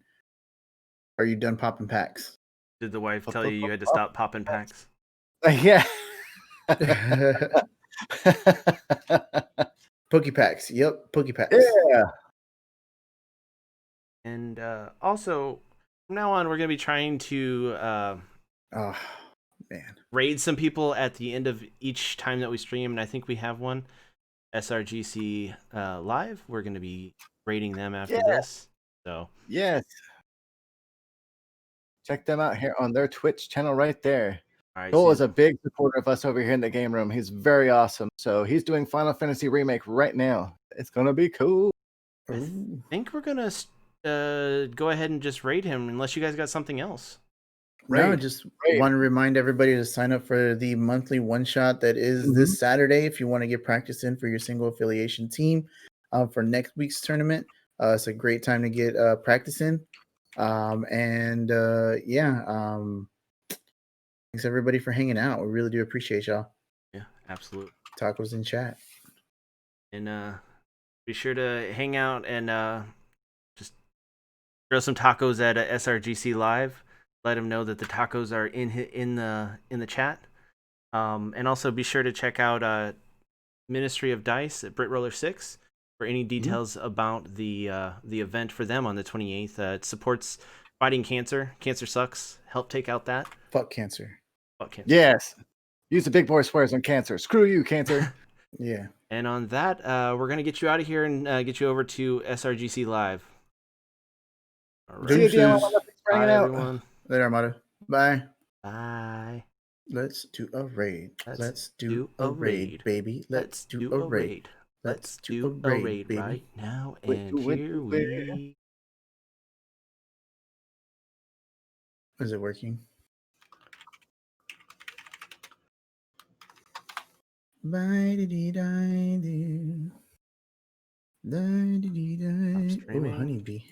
[SPEAKER 2] Are you done popping packs?
[SPEAKER 1] Did the wife tell you had to stop popping packs?
[SPEAKER 3] Yeah.
[SPEAKER 2] Pokey packs. Yep, Pokey packs.
[SPEAKER 3] Yeah.
[SPEAKER 1] And also, from now on, we're going to be trying to
[SPEAKER 2] Oh, man.
[SPEAKER 1] raid some people at the end of each time that we stream. And I think we have one. SRGC Live. We're going to be raiding them after this. So
[SPEAKER 3] Yes. Check them out here on their Twitch channel right there.
[SPEAKER 1] all
[SPEAKER 3] Cole
[SPEAKER 1] right,
[SPEAKER 3] is a big supporter of us over here in the game room. He's very awesome. So he's doing Final Fantasy Remake right now. It's going to be cool.
[SPEAKER 1] I think we're going to go ahead and just raid him unless you guys got something else.
[SPEAKER 2] No, just want to remind everybody to sign up for the monthly one-shot that is this Saturday if you want to get practice in for your single affiliation team for next week's tournament. It's a great time to get practice in. Thanks everybody for hanging out. We really do appreciate y'all.
[SPEAKER 1] Yeah, absolutely.
[SPEAKER 2] Tacos in chat.
[SPEAKER 1] And be sure to hang out and just throw some tacos at SRGC Live. Let them know that the tacos are in the chat. And also be sure to check out Ministry of Dice at BritRoller6 for any details about the event for them on the 28th. It supports fighting cancer. Cancer sucks. Help take out that.
[SPEAKER 2] Fuck cancer.
[SPEAKER 1] Fuck cancer.
[SPEAKER 3] Yes. Use the big boy swears on cancer. Screw you, cancer.
[SPEAKER 2] Yeah.
[SPEAKER 1] And on that, we're going to get you out of here and get you over to SRGC Live. All right.
[SPEAKER 3] See you, DM.
[SPEAKER 1] Bye, everyone.
[SPEAKER 2] Later, Armada. Bye.
[SPEAKER 1] Bye.
[SPEAKER 2] Let's do a raid.
[SPEAKER 1] Let's
[SPEAKER 2] do a raid, baby. Let's do a raid.
[SPEAKER 1] Let's do a raid
[SPEAKER 2] baby.
[SPEAKER 1] right now.
[SPEAKER 3] Wait,
[SPEAKER 1] And
[SPEAKER 3] wait,
[SPEAKER 1] here
[SPEAKER 3] wait.
[SPEAKER 1] we
[SPEAKER 2] Is it working? Oh,
[SPEAKER 1] Streaming.
[SPEAKER 2] honeybee.